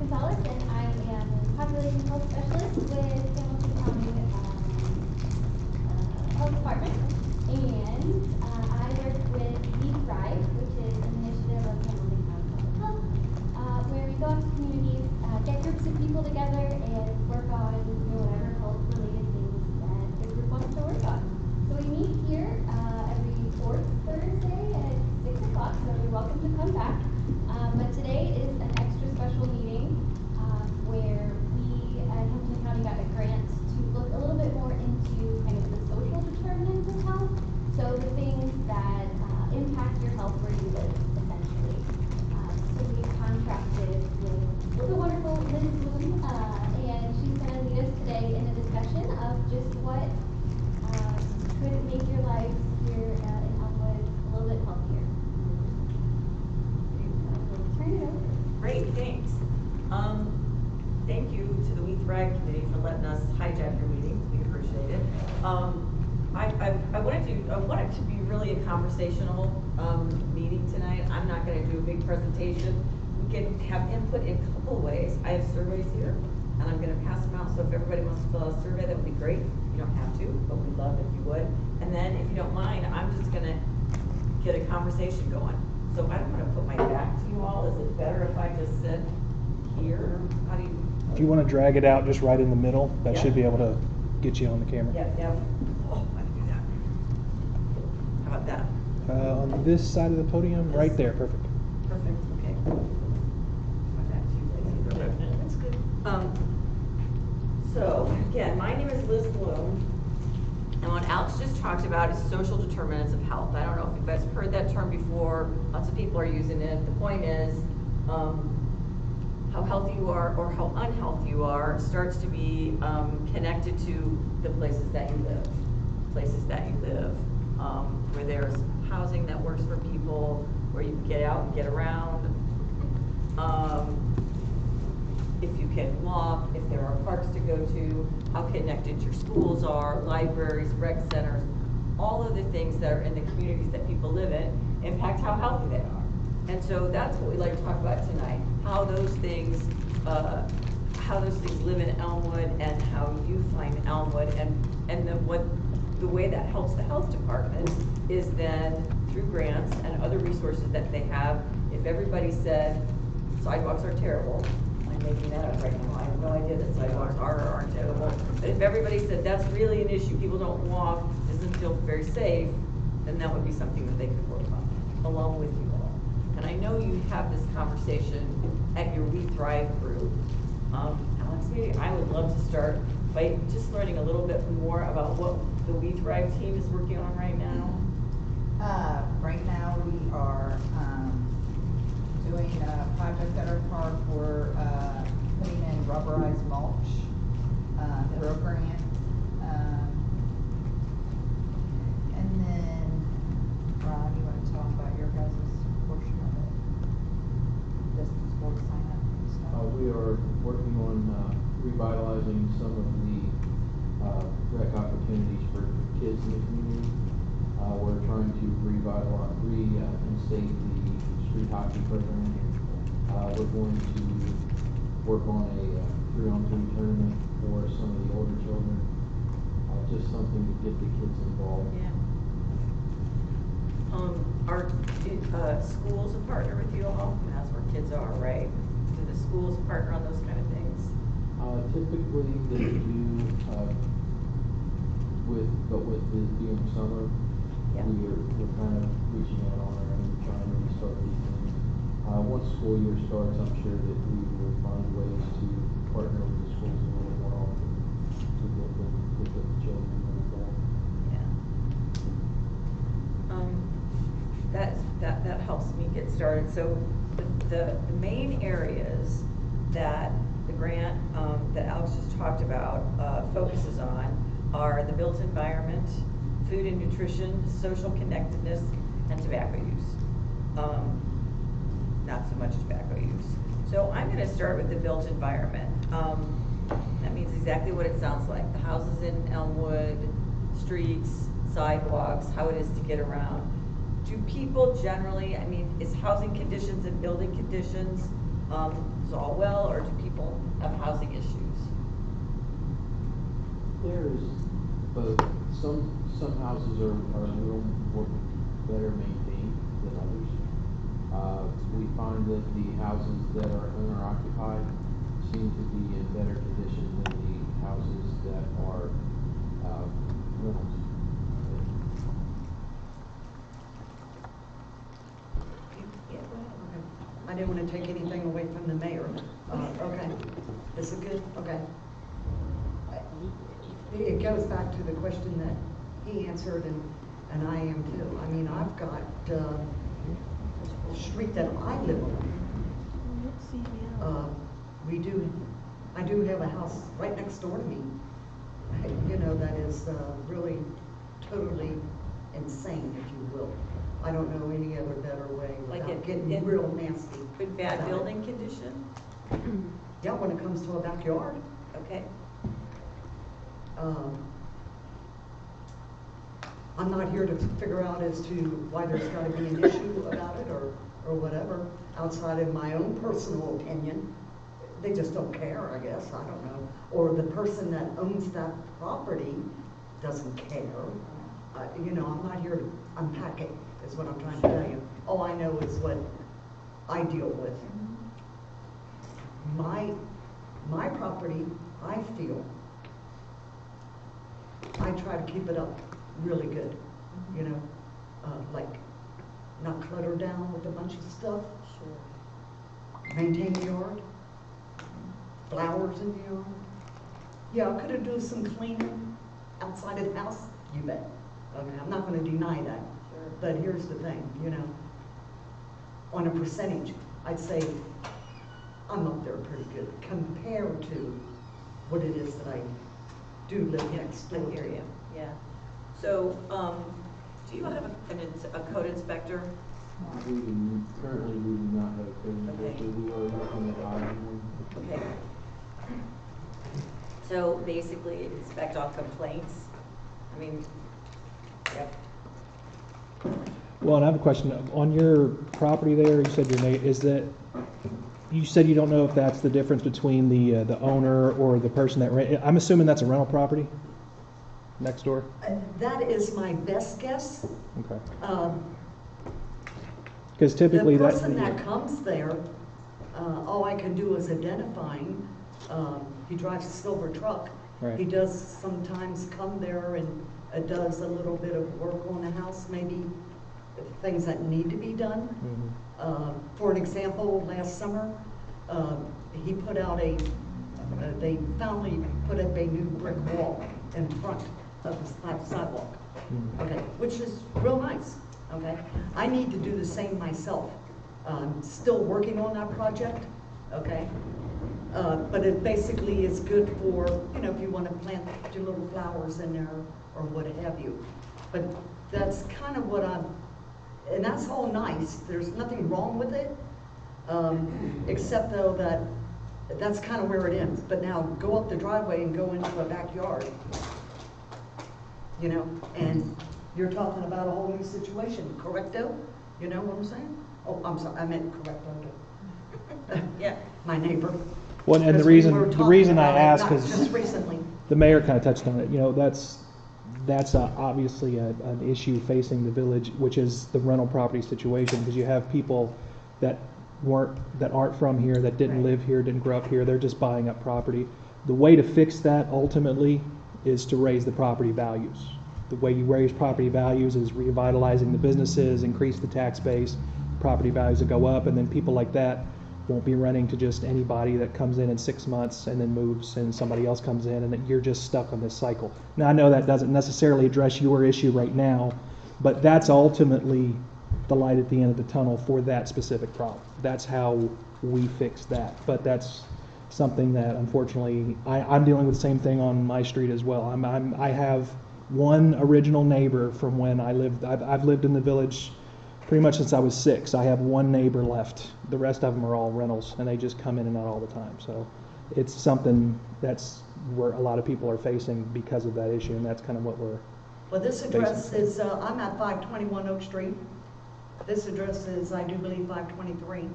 Gonzalez, and I am a population health specialist with Hamilton County Health Department. And I work with WeTHRIVE, which is an initiative of Hamilton County Public Health, where we go out to communities, get groups of people together, and work on whatever health-related things that the group wants to work on. So we meet here every fourth Thursday at 6 o'clock, so you're welcome to come back. But today is an extra special meeting where we at Hamilton County got a grant to look a little bit more into kind of the social determinants of health. So the things that impact your health where you live, essentially. So we contracted with the wonderful Liz Bloom, and she's going to lead us today in a discussion of just what could make your life here in Elmwood a little bit healthier. Turn it over. Great, thanks. Thank you to the WeTHRIVE committee for letting us hijack your meeting. We appreciate it. I wanted to be really a conversational meeting tonight. I'm not going to do a big presentation. We can have input in a couple of ways. I have surveys here, and I'm going to pass them out. So if everybody wants to fill out a survey, that would be great. You don't have to, but we'd love if you would. And then, if you don't mind, I'm just going to get a conversation going. So I don't want to put my back to you all. Is it better if I just sit here? How do you? If you want to drag it out just right in the middle, that Yeah. should be able to get you on the camera. Yeah. Oh, I can do that. How about that? On this side of the podium, This. right there, perfect. Perfect, okay. My back's too lazy. That's good. So, again, my name is Liz Bloom, and what Alex just talked about is social determinants of health. I don't know if you guys have heard that term before. Lots of people are using it. The point is, how healthy you are or how unhealthy you are starts to be connected to the places that you live. Where there's housing that works for people, where you can get out and get around. If you can walk, if there are parks to go to, how connected your schools are, libraries, rec centers, all of the things that are in the communities that people live in impact how healthy they are. And so that's what we'd like to talk about tonight, how those things live in Elmwood and how you find Elmwood, and the way that helps the health department is then through grants and other resources that they have. If everybody said sidewalks are terrible, I'm making that up right now, I have no idea that sidewalks are or aren't terrible, but if everybody said that's really an issue, people don't walk, doesn't feel very safe, then that would be something that they could work on, along with you all. And I know you have this conversation at your WeTHRIVE group. Alex, maybe I would love to start by just learning a little bit more about what the WeTHRIVE team is working on right now. Right now we are doing a project at our park. We're putting in rubberized mulch through a grant. And then, Ron, you want to talk about your guys' portion of it? Distance board sign up and stuff? We are working on revitalizing some of the rec opportunities for kids in the community. We're trying to reinstate the street hockey program. We're going to work on a 3-on-3 tournament for some of the older children. Just something to get the kids involved. Yeah. Are schools a partner with you all? That's where kids are, right? Do the schools partner on those kind of things? Typically they do, with this being summer, Yeah. we're kind of reaching out on our own, trying to restart these things. Once school year starts, I'm sure that we will find ways to partner with the schools a little more often to get the children involved. Yeah. That helps me get started. So the main areas that the grant that Alex just talked about focuses on are the built environment, food and nutrition, social connectedness, and tobacco use. Not so much tobacco use. So I'm going to start with the built environment. That means exactly what it sounds like. The houses in Elmwood, streets, sidewalks, how it is to get around. Do people generally, I mean, is housing conditions and building conditions all well, or do people have housing issues? There's both, some houses are a little more better maintained than others. We find that the houses that are owner occupied seem to be in better condition than the houses that are, rentals. Yeah, go ahead. Okay. I didn't want to take anything away from the mayor. Okay, this is good, okay. It goes back to the question that he answered, and I am too. I mean, I've got the street that I live on. I do have a house right next door to me, you know, that is really totally insane, if you will. I don't know any other better way Like without it- getting it- real nasty. Good, bad about it. building condition? Yeah, when it comes to a backyard. Okay. I'm not here to figure out as to why there's gotta be an issue about it or whatever, outside of my own personal opinion. They just don't care, I guess, I don't know. Or the person that owns that property doesn't care. You know, I'm not here to unpack it, is what I'm trying to tell you. All I know is what I deal with. My property, I feel, I try to keep it up really good, you know, like not clutter down with a bunch of stuff, maintain the yard, flowers in the yard. Yeah, I could have done some cleaning outside of the house, you bet. Okay, I'm not gonna deny that. Sure. But here's the thing, you know, on a percentage, I'd say I'm up there pretty good compared to what it is that I do live next door I hear to. you, yeah. So, do you have a code inspector? Currently, we do not have a code inspector. We are looking at hiring one. Okay. So basically inspect all complaints? I mean, yep. Well, and I have a question. On your property there, you said you said you don't know if that's the difference between the owner or the person that I'm assuming that's a rental property next door? That is my best guess. Okay. Because typically The person that comes there, all I can do is identifying. He drives a silver truck. Right. He does sometimes come there and does a little bit of work on the house, maybe things that need to be done. Mhm. For an example, last summer, he put out they finally put up a new brick wall in front of the sidewalk. Mhm. Okay, which is real nice, okay? I need to do the same myself. Still working on that project, okay? But it basically is good for, you know, if you want to plant your little flowers in there or what have you. But that's kind of what and that's all nice. There's nothing wrong with it, except though that that's kind of where it ends. But now go up the driveway and go into a backyard, you know, and you're talking about a whole new situation, correcto? You know what I'm saying? Oh, I'm sorry, I meant correcto. Yeah. My neighbor. Well, and the Because we reason were the talking reason I about it ask not is just recently. the mayor kind of touched on it. You know, that's obviously an issue facing the village, which is the rental property situation, because you have people that aren't from here, that didn't Right. live here, didn't grow up here. They're just buying up property. The way to fix that ultimately is to raise the property values. The way you raise property values is revitalizing the businesses, increase the tax base, property values will go up, and then people like that won't be renting to just anybody that comes in 6 months and then moves and somebody else comes in, and that you're just stuck on this cycle. Now, I know that doesn't necessarily address your issue right now, but that's ultimately the light at the end of the tunnel for that specific problem. That's how we fix that. But that's something that unfortunately I'm dealing with the same thing on my street as well. I have one original neighbor from when I lived. I've lived in the village pretty much since I was 6. I have one neighbor left. The rest of them are all rentals, and they just come in and out all the time. So it's something that's where a lot of people are facing because of that issue, and that's kind of what we're. Well, this address is, I'm at 521 Oak Street. This address is, I do believe, 523.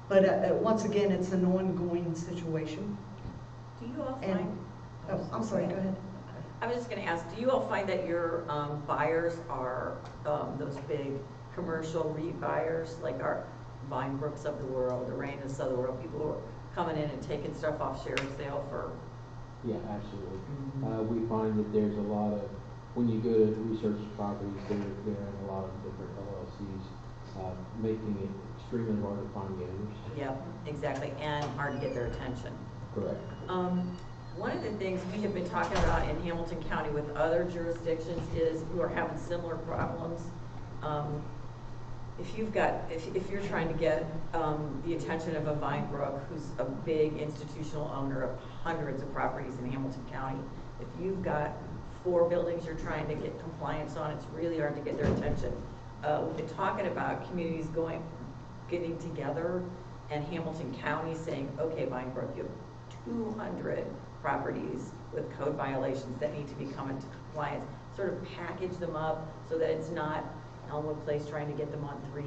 But once again, it's an ongoing situation. Do you all And, find? oh, I'm sorry, go ahead. I was just gonna ask, do you all find that your buyers are those big commercial REIT buyers, like our Vine Brooks of the world, the Rainus of the world, people who are coming in and taking stuff off sheriff's sale for? Yeah, absolutely. We find that there's a lot of, when you go to research properties, they're in a lot of different LLCs, making it extremely hard to find the owners. Yep, exactly, and hard to get their attention. Correct. One of the things we have been talking about in Hamilton County with other jurisdictions is who are having similar problems. If you're trying to get the attention of a Vinebrook, who's a big institutional owner of hundreds of properties in Hamilton County, if you've got 4 buildings you're trying to get compliance on, it's really hard to get their attention. We've been talking about communities getting together, and Hamilton County saying, okay, Vinebrook, you have 200 properties with code violations that need to be coming to compliance. Sort of package them up so that it's not Elmwood Place trying to get them on 3,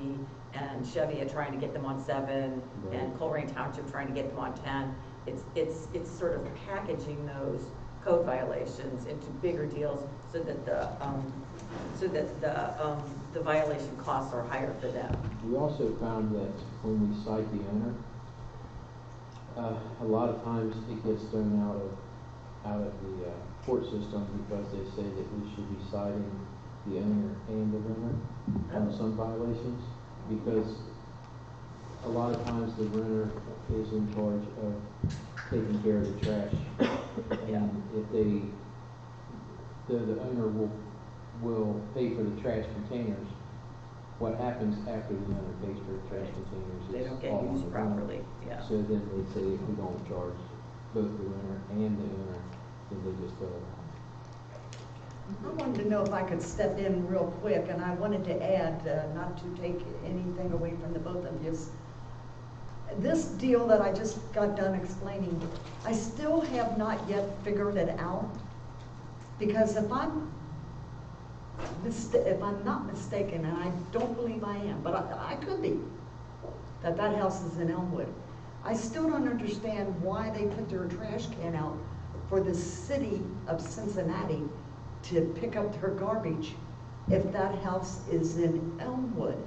and Cheviot trying to get them on 7, Right. and Coleraine Township trying to get them on 10. It's sort of packaging those code violations into bigger deals so that the violation costs are higher for them. We also found that when we cite the owner, a lot of times it gets thrown out of the court system because they say that we should be citing the owner and the renter on some violations, because a lot of times the renter is in charge of taking care of the trash. And if the owner will pay for the trash containers, what happens after the owner pays for the trash containers is They don't get all on used the renter. properly, yeah. So then they say if we don't charge both the renter and the owner, then they just go. I wanted to know if I could step in real quick, and I wanted to add, not to take anything away from the both of you. This deal that I just got done explaining, I still have not yet figured it out, because if I'm not mistaken, and I don't believe I am, but I could be, that house is in Elmwood. I still don't understand why they put their trash can out for the city of Cincinnati to pick up their garbage if that house is in Elmwood.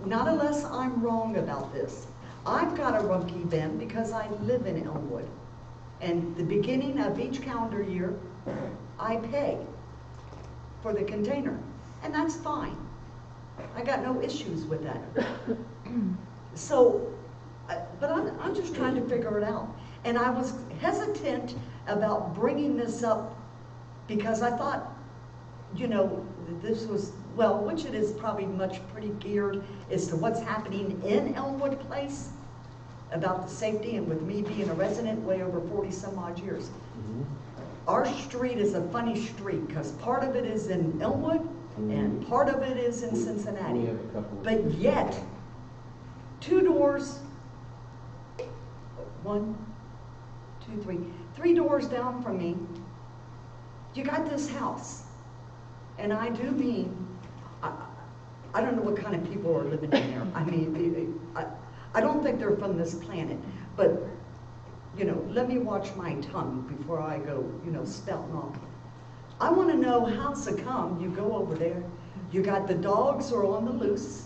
Not unless I'm wrong about this. I've got a Rumpke bin because I live in Elmwood. And the beginning of each calendar year, I pay for the container. And that's fine. I got no issues with that. So, but I'm just trying to figure it out. And I was hesitant about bringing this up because I thought, you know, this was, well, which it is probably pretty geared as to what's happening in Elmwood Place about the safety, and with me being a resident way over 40 some odd years. Our street is a funny street because part of it is in Elmwood and part of it is in Cincinnati. We have a couple. But yet, 2 doors, 1, 2, 3, 3 doors down from me, you got this house. And I do mean, I don't know what kind of people are living in there. I mean, I don't think they're from this planet. But, you know, let me watch my tongue before I go, you know, spouting off. I want to know how's it come you go over there, you got the dogs are on the loose.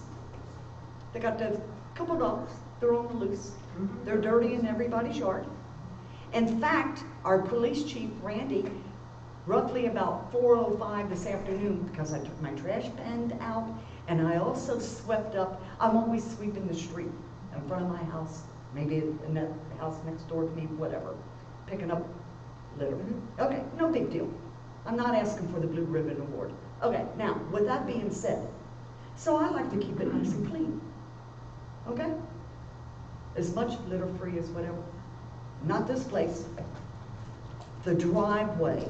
They got the couple dogs, they're on the loose. They're dirty in everybody's yard. In fact, our police chief, Randy, roughly about 4:05 this afternoon, because I took my trash bin out, and I also swept up. I'm always sweeping the street in front of my house, maybe in the house next door to me, whatever, picking up litter. Okay, no big deal. I'm not asking for the Blue Ribbon Award. Okay, now, with that being said, so I like to keep it nice and clean. Okay? As much litter-free as whatever. Not this place. The driveway,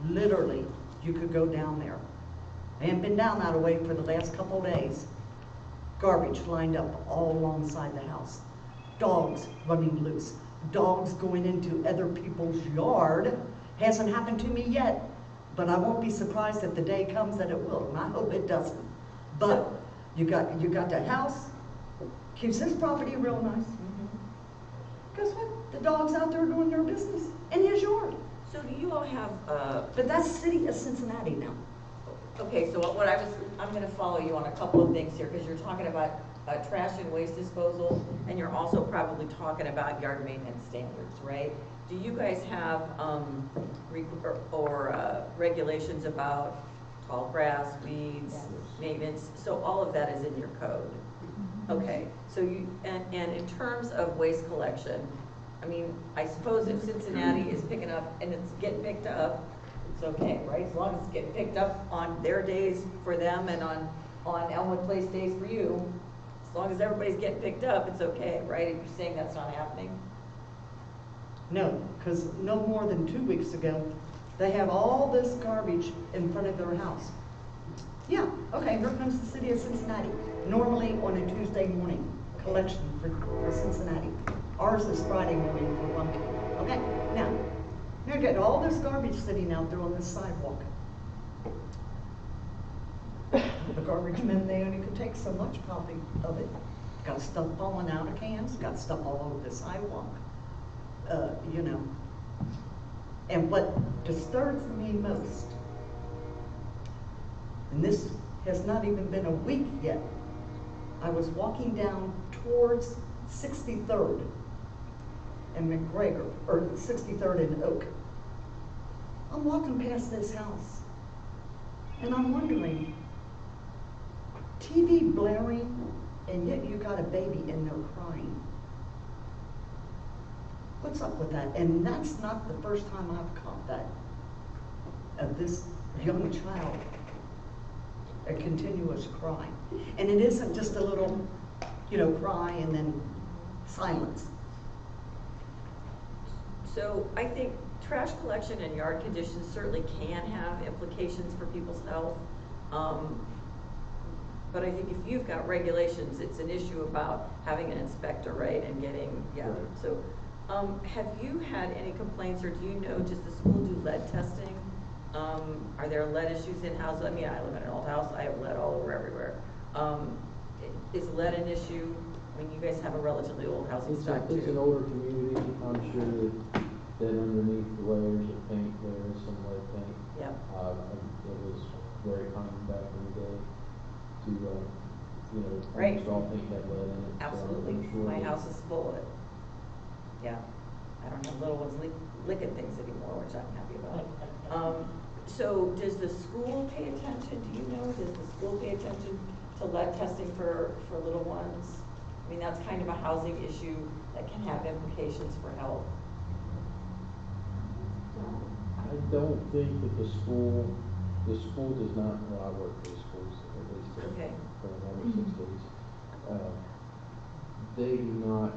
literally, you could go down there. I haven't been down that way for the last couple of days. Garbage lined up all alongside the house. Dogs running loose. Dogs going into other people's yard. Hasn't happened to me yet, but I won't be surprised if the day comes that it will, and I hope it doesn't. But you got the house, keeps his property real nice. Guess what? The dog's out there doing their business in his yard. So do you all have, But that's city of Cincinnati now. okay, so I'm gonna follow you on a couple of things here, because you're talking about trash and waste disposal, and you're also probably talking about yard maintenance standards, right? Do you guys have, regulations about tall grass, weeds, Yes. maintenance? So all of that is in your code? Okay, so and in terms of waste collection, I mean, I suppose if Cincinnati is picking up and it's getting picked up, it's okay, right? As long as it's getting picked up on their days for them and on Elmwood Place days for you, as long as everybody's getting picked up, it's okay, right? If you're saying that's not happening? No, because no more than 2 weeks ago, they have all this garbage in front of their house. Yeah, okay, here comes the city of Cincinnati. Normally on a Tuesday morning, collection for Cincinnati. Ours is Friday morning for one people. Okay, now, they're getting all this garbage sitting out there on the sidewalk. The garbage men, they only could take so much probably of it. Got stuff falling out of cans, got stuff all over the sidewalk. You know. And what disturbs me most, and this has not even been a week yet, I was walking down towards 63rd and McGregor, or 63rd and Oak. I'm walking past this house, and I'm wondering, TV blaring, and yet you got a baby in there crying. What's up with that? And that's not the first time I've caught that of this young child, a continuous cry. And it isn't just a little, you know, cry and then silence. So I think trash collection and yard conditions certainly can have implications for people's health. But I think if you've got regulations, it's an issue about having an inspector, right, and getting, yeah. Right. So, have you had any complaints, or do you know, does the school do lead testing? Are there lead issues in house? I mean, I live in an old house, I have lead all over everywhere. Is lead an issue? I mean, you guys have a relatively old housing stock too. It's an older community. I'm sure that underneath the layers of paint, there is some lead paint. Yep. It was very common back in the day to, Right. almost all paint had lead in it. so Absolutely, I'm sure my that- house is full of it. Yeah, I don't have little ones licking things anymore, which I'm happy about. So does the school pay attention, do you know, does the school pay attention to lead testing for little ones? I mean, that's kind of a housing issue that can have implications for health. I don't think that the school does not, well, I work for the schools, at least Okay. for another 6 days. They do not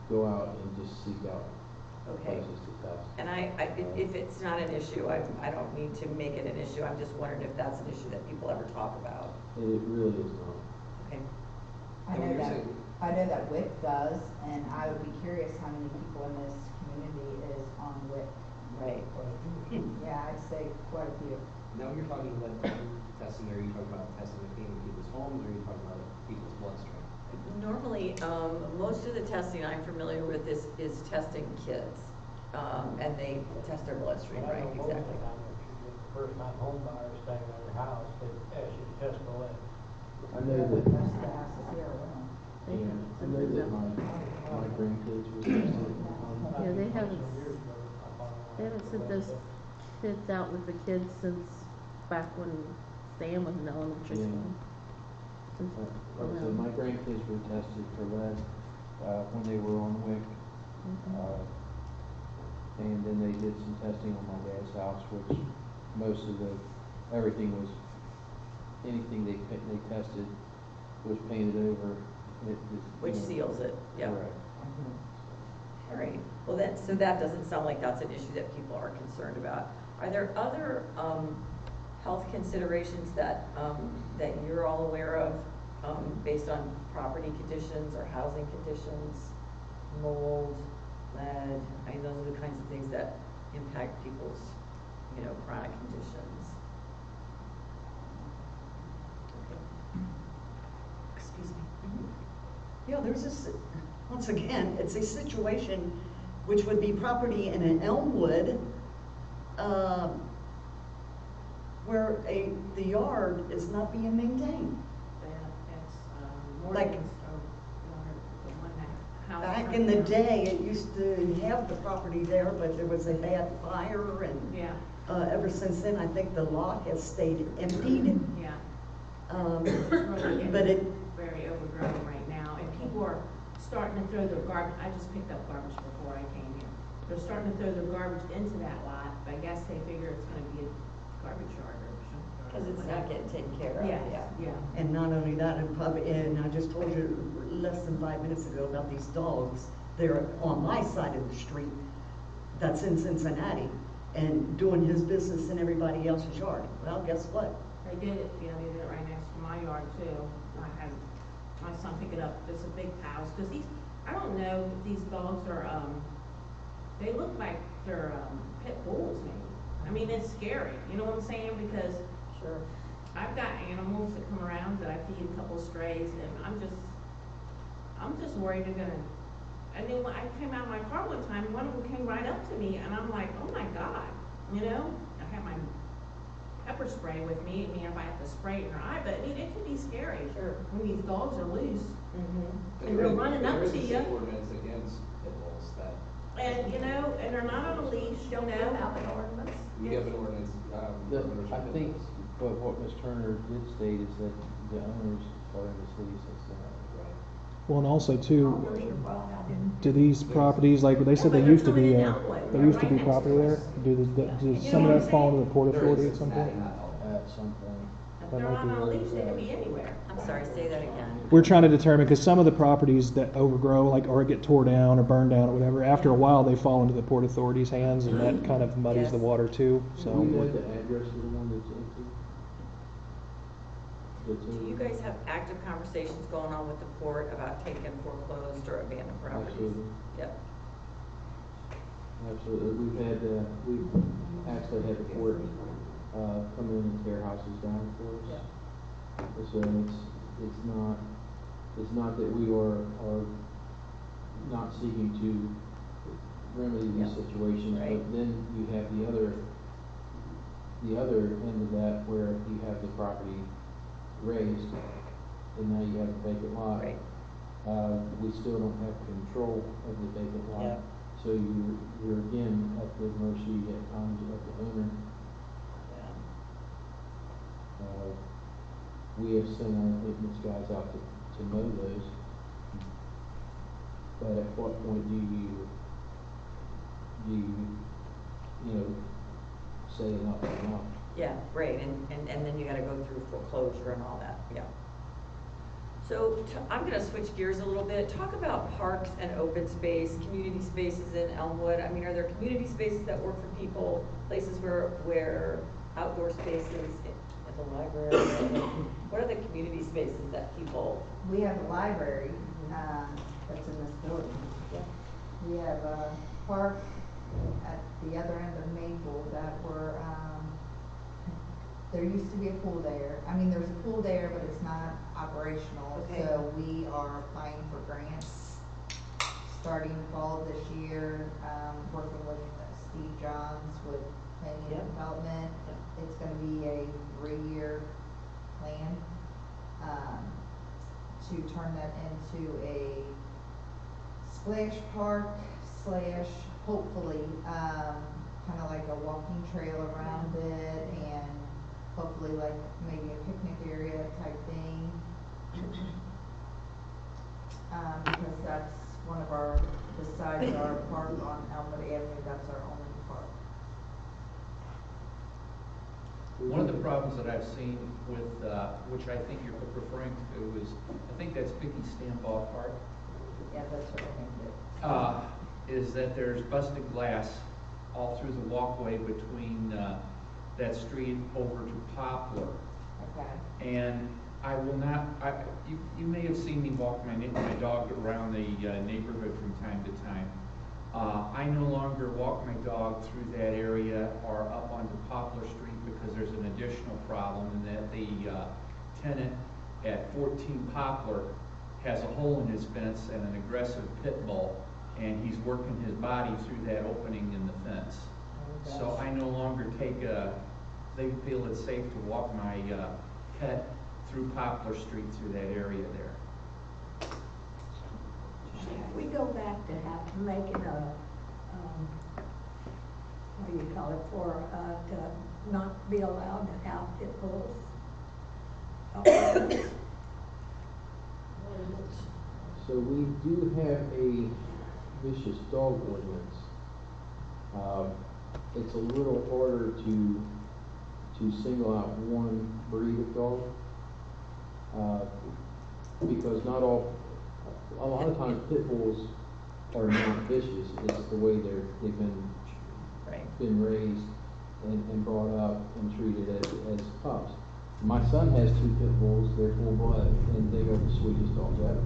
go out and just seek out Okay. places to test. And if it's not an issue, I don't need to make it an issue, I'm just wondering if that's an issue that people ever talk about. It really is not. Okay. I know that WIC does, and I would be curious how many people in this community is on WIC. Right. Yeah, I'd say quite a few. Now you're talking about testing, are you talking about testing that came in people's homes, or are you talking about people's bloodstream? Normally, most of the testing I'm familiar with is testing kids, and they test their bloodstream, right, exactly. First-time home buyers staying in their house, they ask you to test for lead. I know that, Most of the houses here will. yeah, I know that my grandkids were tested. Yeah, they haven't sent those kids out with the kids since back when Sam was in elementary Yeah. school. Like I said, my grandkids were tested for lead, when they were on WIC. And then they did some testing on my dad's house, which most of everything was, anything they tested was painted over. Which seals it, yeah. Correct. All right, well, so that doesn't sound like that's an issue that people are concerned about. Are there other, health considerations that you're all aware of, based on property conditions or housing conditions, mold, lead? I mean, those are the kinds of things that impact people's, chronic conditions. Okay. Excuse me. Yeah, there's this, once again, it's a situation which would be property in an Elmwood, where the yard is not being maintained. Like, back in the day, it used to have the property there, but there was a bad fire, and Yeah. Ever since then, I think the lot has stayed emptied. Yeah. But But it, very overgrown right now, and people are starting to throw their garbage, I just picked up garbage before I came here. They're starting to throw their garbage into that lot, but I guess they figure it's gonna be a garbage yard or something. Cause it's not getting taken care of, Yes, yeah. yeah. and not only that, and I just told you less than 5 minutes ago about these dogs. They're on my side of the street, that's in Cincinnati, and doing his business in everybody else's yard. Well, guess what? They did it, yeah, they did it right next to my yard too. I had my son pick it up, it's a big house, cause I don't know if these dogs are, they look like they're, pit bulls maybe. I mean, it's scary, you know what I'm saying, because Sure. I've got animals that come around that I feed a couple strays, and I'm just worried they're gonna, and then when I came out of my car one time, one of them came right up to me, and I'm like, oh my God, you know? I have my pepper spray with me, I mean, if I have to spray it in her eye, but I mean, it can be scary. Sure. When these dogs are loose, Mm-hmm. and they're running up to There is a you, state ordinance against pit bulls that. and you know, and they're not on a leash, you Don't we know? have an ordinance? We have an ordinance, for I pit think, bulls. but what Ms. Turner did state is that the owners are in this lease, Right. Well, and also too, Owners are well out. do these properties, like they said, Yeah, they but used to they're be, coming in Elmwood. there used to be Right next to property there? us. Does You some know of what that I'm fall saying? into the Port There Authority is at some Cincinnati, point? not Elmwood. at some point. If That they're might not be on a where leash, it's they at. could be anywhere. I'm sorry, say that again. We're trying to determine, because some of the properties that overgrow, like, or get tore down or burned down or whatever, after a while, they fall into the Port Authority's hands, and that kind of muddies the Yes. water too, Do so. we know the address of the one that's empty? Do you guys have active conversations going on with the port about taking foreclosed or abandoned properties? Absolutely. Yep. Absolutely, we've actually had the port, come in and tear houses down for us. So it's not that we are not seeking to remedy these Yeah. situations, Right. but then you have the other end of that where you have the property raised, and now you have a vacant lot. Right. We still don't have control of the vacant lot. Yeah. So you're again at the mercy at times of the owner. Yeah. We have sent our maintenance guys out to mow those. But at what point do you say enough is enough? Yeah, right, and then you gotta go through foreclosure and all that, yeah. So, I'm gonna switch gears a little bit, talk about parks and open space, community spaces in Elmwood. I mean, are there community spaces that work for people, places where outdoor spaces, at the library, what are the community spaces that people? We have a library, that's in this building. We have a park at the other end of Maple that there used to be a pool there. I mean, there's a pool there, but it's not operational. Okay. So we are applying for grants starting fall this year, working with Steve Johns with planning Yep. and development. Yep. It's gonna be a 3-year plan, to turn that into a splash park / hopefully, kind of like a walking trail around it, and hopefully like maybe a picnic area type thing. Because that's one of our, besides our park on Elmwood Avenue, that's our only park. One of the problems that I've seen with, which I think you're referring to, is, I think that's Vicky Stambaugh Park, Yeah, that's what I think it is. is that there's busted glass all through the walkway between that street over to Poplar. Okay. And I will not, you may have seen me walk my dog around the neighborhood from time to time. I no longer walk my dog through that area or up onto Poplar Street because there's an additional problem in that the tenant at 14 Poplar has a hole in his fence and an aggressive pit bull, and he's working his body through that opening in the fence. So I no longer they feel it's safe to walk my pet through Poplar Street through that area there. We go back to making a, what do you call it, to not be allowed to have pit bulls. So we do have a vicious dog ordinance. It's a little harder to single out one breed of dog, because not all, a lot of times pit bulls are not vicious. It's the way they've been raised and brought up and treated as pups. My son has 2 pit bulls. They're full blood, and they are the sweetest dogs ever.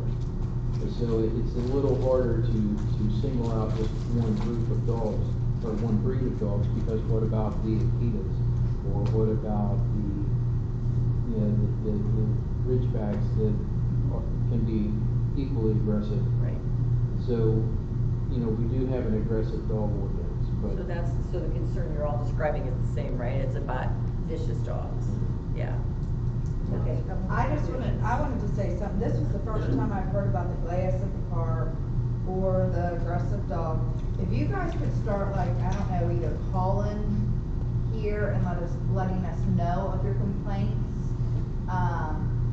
And so it's a little harder to single out just one group of dogs or one breed of dogs, because what about the Akitas, or what about the Ridgebacks that can be equally aggressive? Right. So, we do have an aggressive dog ordinance, but So the concern you're all describing is the same, right? It's about vicious dogs. Yeah. Okay. I wanted to say something. This was the first time I've heard about the glass at the park or the aggressive dog. If you guys could start, like, I don't know, either calling here and letting us know of your complaints,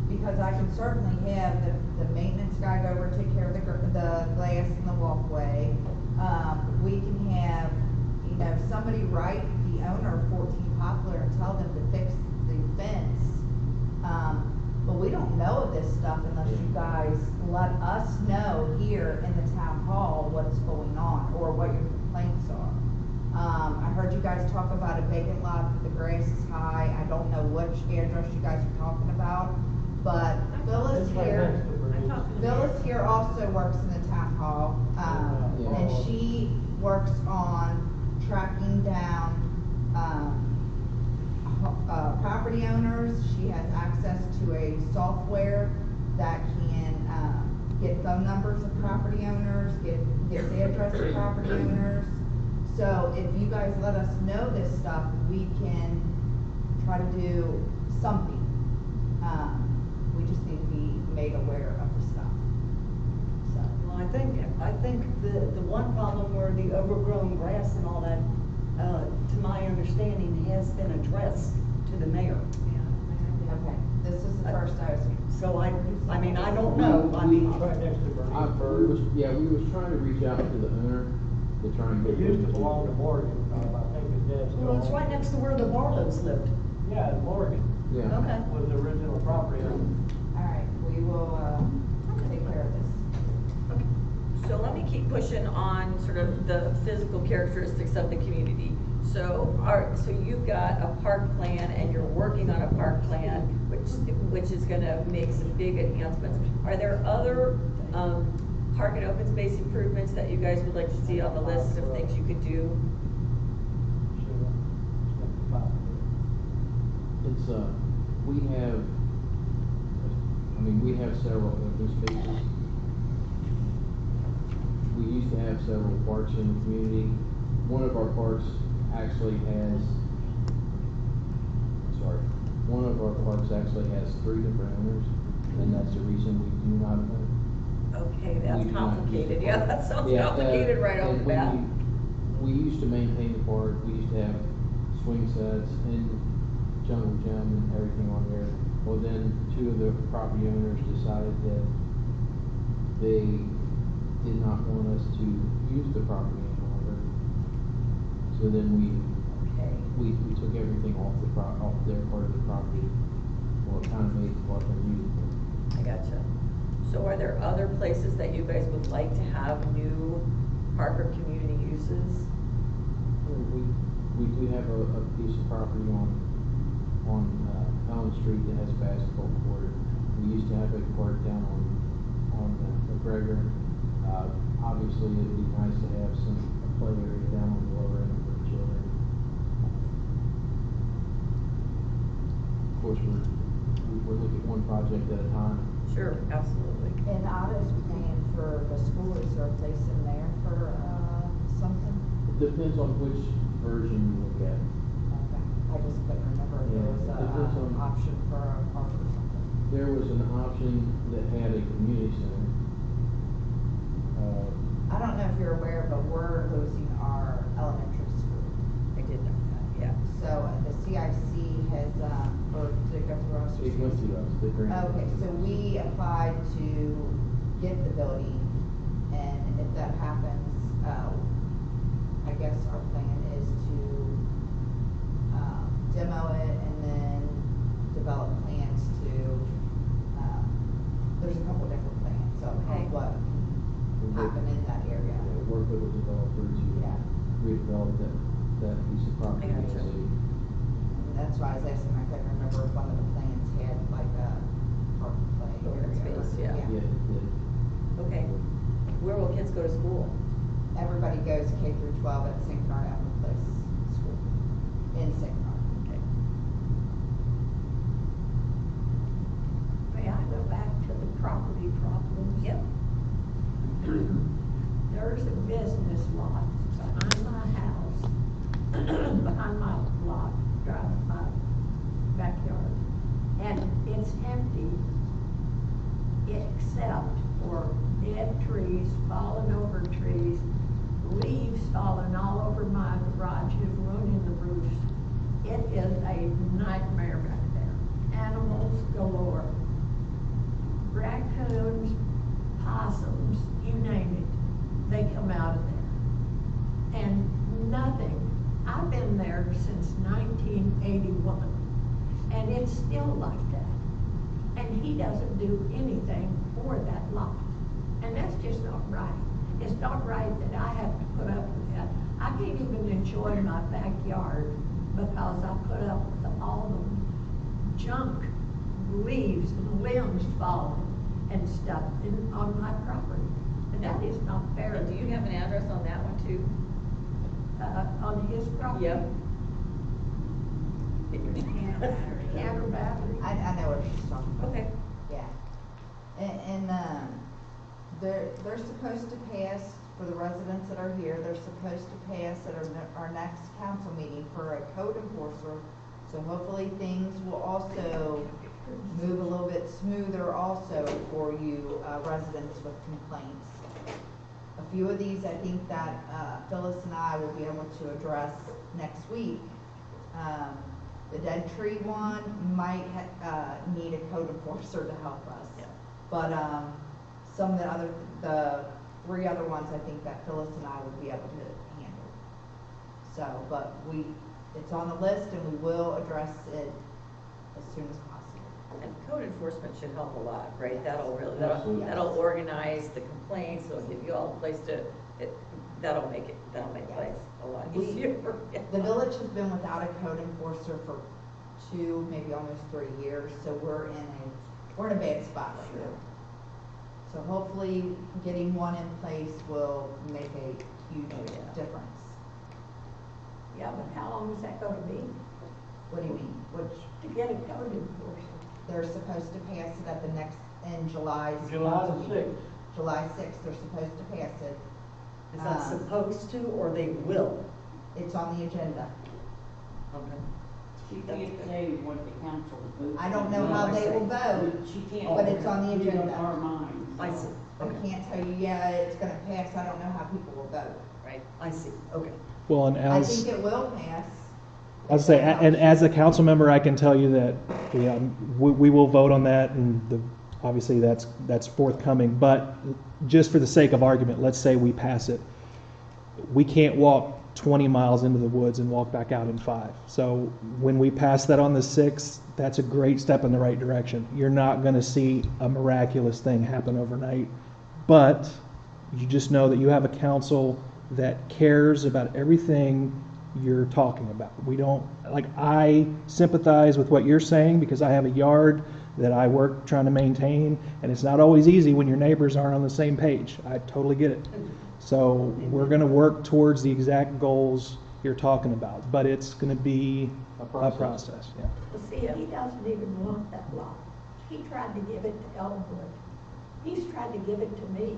because I can certainly have the maintenance guy go over and take care of the glass in the walkway. We can have, somebody write the owner of 14 Poplar and tell them to fix the fence. But we don't know of this stuff unless you guys let us know here in the town hall what's going on or what your complaints are. I heard you guys talk about a vacant lot that the grass is high. I don't know which address you guys are talking about, but Phyllis here also works in the town hall, and she works on tracking down property owners. She has access to a software that can get phone numbers of property owners, get the address of property owners. So if you guys let us know this stuff, we can try to do something. We just need to be made aware of the stuff. So. Well, I think the one problem where the overgrown grass and all that, to my understanding, has been addressed to the mayor. Okay, this is the first I was. So I mean, I don't know. I mean, Right next to Bernie's. we was trying to reach out to the owner to try and get. It used to belong to Morgan, I think his dad's still. well, it's right next to where the Barlows lived. Yeah, Morgan. Yeah. Okay. Was the original property owner. All right, we will take care of this. So let me keep pushing on sort of the physical characteristics of the community. So you've got a park plan and you're working on a park plan, which is gonna make some big enhancements. Are there other park and open space improvements that you guys would like to see on the list of things you could do? It's, we have several open spaces. We used to have several parks in the community. One of our parks actually has 3 different owners, and that's the reason we do not own. Okay, that's We do not complicated. use the Yeah, park. that sounds Yeah, complicated right off and the when bat. we used to maintain the park. We used to have swing sets and jungle gym and everything on there. Well, then 2 of the property owners decided that they did not want us to use the property any longer. So then we took everything off their part of the property. Well, it kind of made the park unusable. I gotcha. So are there other places that you guys would like to have new park or community uses? We do have a piece of property on Elm Street that has a basketball court. We used to have a court down on McGregor. Obviously, it'd be nice to have a play area down on the lower end for children. Of course, we're looking at one project at a time. Sure, absolutely. And I was paying for the school, is there a place in there for, something? It depends on which version you look at. Okay, I just couldn't remember if there was Yeah, it depends an on- option for a park or something. There was an option that had a community center. I don't know if you're aware, but we're losing our elementary school. I did know that, yeah. So the CIC has, or did it go through us? or It went CIC? to us, the grant. Okay, so we applied to get the building, and if that happens, I guess our plan is to, demo it and then develop plans to, there's a couple different plans of Okay. what can happen in that area. Yeah, work with a developer to Yeah. redevelop that piece of property. I gotcha. And that's why I was asking, I couldn't remember if one of the plans had like a park play Open area. space, yeah. Yeah, it did. Okay. Where will kids go to school? Everybody goes K through 12 at St. Bernard Elmwood Place School, in St. Bernard. Okay. May I go back to the property problems? Yep. There's a business lot behind my house, behind my lot, driving my backyard, and it's empty except for dead trees, fallen over trees, leaves falling all over my garages, ruining the roofs. It is a nightmare back there. Animals galore. Raccoons, possums, you name it, they come out of there. And nothing. I've been there since 1981, and it's still like that. And he doesn't do anything for that lot. And that's just not right. It's not right that I have to put up with that. I can't even enjoy my backyard because I put up with all the junk, leaves and limbs falling and stuff on my property. And that is not fair. And do you have an address on that one too? On his property? Yep. Canter Battery. I know what she's talking about. Okay. Yeah. And, they're supposed to pass, for the residents that are here, they're supposed to pass at our next council meeting for a code enforcer. So hopefully things will also move a little bit smoother also for you, residents with complaints. A few of these, I think that, Phyllis and I will be able to address next week. The dead tree one might need a code enforcer to help us. Yeah. But, some of the three other ones, I think that Phyllis and I will be able to handle. So, but it's on the list and we will address it as soon as possible. And code enforcement should help a lot, right? That'll Absolutely. that'll organize the complaints, it'll give you all a place to, that'll make life a lot easier. The village has been without a code enforcer for 2, maybe almost 3 years, so we're in a bad spot right now. So hopefully getting one in place will make a huge difference. Yeah, but how long is that gonna be? What do you mean? To get a code enforcer? They're supposed to pass it at the next, in July's. July council meeting. 6th. July 6th, they're supposed to pass it. Is that supposed to, or they will? It's on the agenda. Okay. She can't say what the council votes. I don't know how they will vote, She can't. but it's on the put it agenda. our minds. I see, I okay, can't tell you, yeah, it's gonna pass, I don't know how people will vote. Right. I see, okay. Well, and I as, think it will pass. I'll say, and as a council member, I can tell you that, we will vote on that, and obviously that's forthcoming, but just for the sake of argument, let's say we pass it. We can't walk 20 miles into the woods and walk back out in 5. So when we pass that on the 6th, that's a great step in the right direction. You're not gonna see a miraculous thing happen overnight, but you just know that you have a council that cares about everything you're talking about. I sympathize with what you're saying because I have a yard that I work trying to maintain, and it's not always easy when your neighbors aren't on the same page. I totally get it. So we're gonna work towards the exact goals you're talking about, but it's gonna be a process, yeah. Well, see, he doesn't even want that lot. he tried to give it to Elmwood. He's tried to give it to me.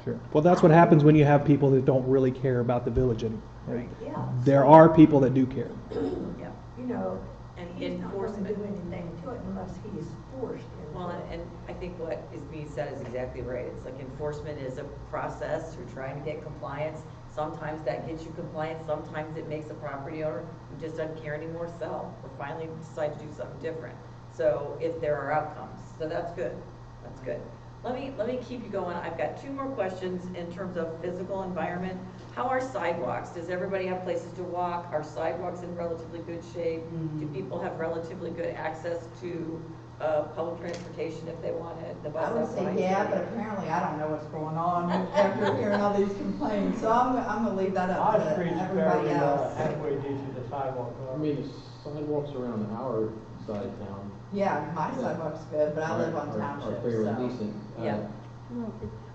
Sure. Well, that's what happens when you have people that don't really care about the village anymore. Right? Yeah. There are people that do care. Yeah. You know, And he's not gonna enforcement. do anything to it unless he's forced into Well, it. and I think what is being said is exactly right. It's like enforcement is a process. You're trying to get compliance. Sometimes that gets you compliance. Sometimes it makes a property owner who just doesn't care anymore sell or finally decide to do something different. So if there are outcomes, so that's good. That's good. Let me keep you going. I've got 2 more questions in terms of physical environment. How are sidewalks? Does everybody have places to walk? Are sidewalks in relatively good shape? Do people have relatively good access to public transportation if they want it? The bus I would has say lines? yeah, but apparently I don't know what's going on after hearing all these complaints, so I'm gonna leave that up My to street's everybody fairly, else. halfway decent, the sidewalk. I mean, the sidewalks around our side of town Yeah, my sidewalk's good, but I live on are township, fairly so. decent. Yeah.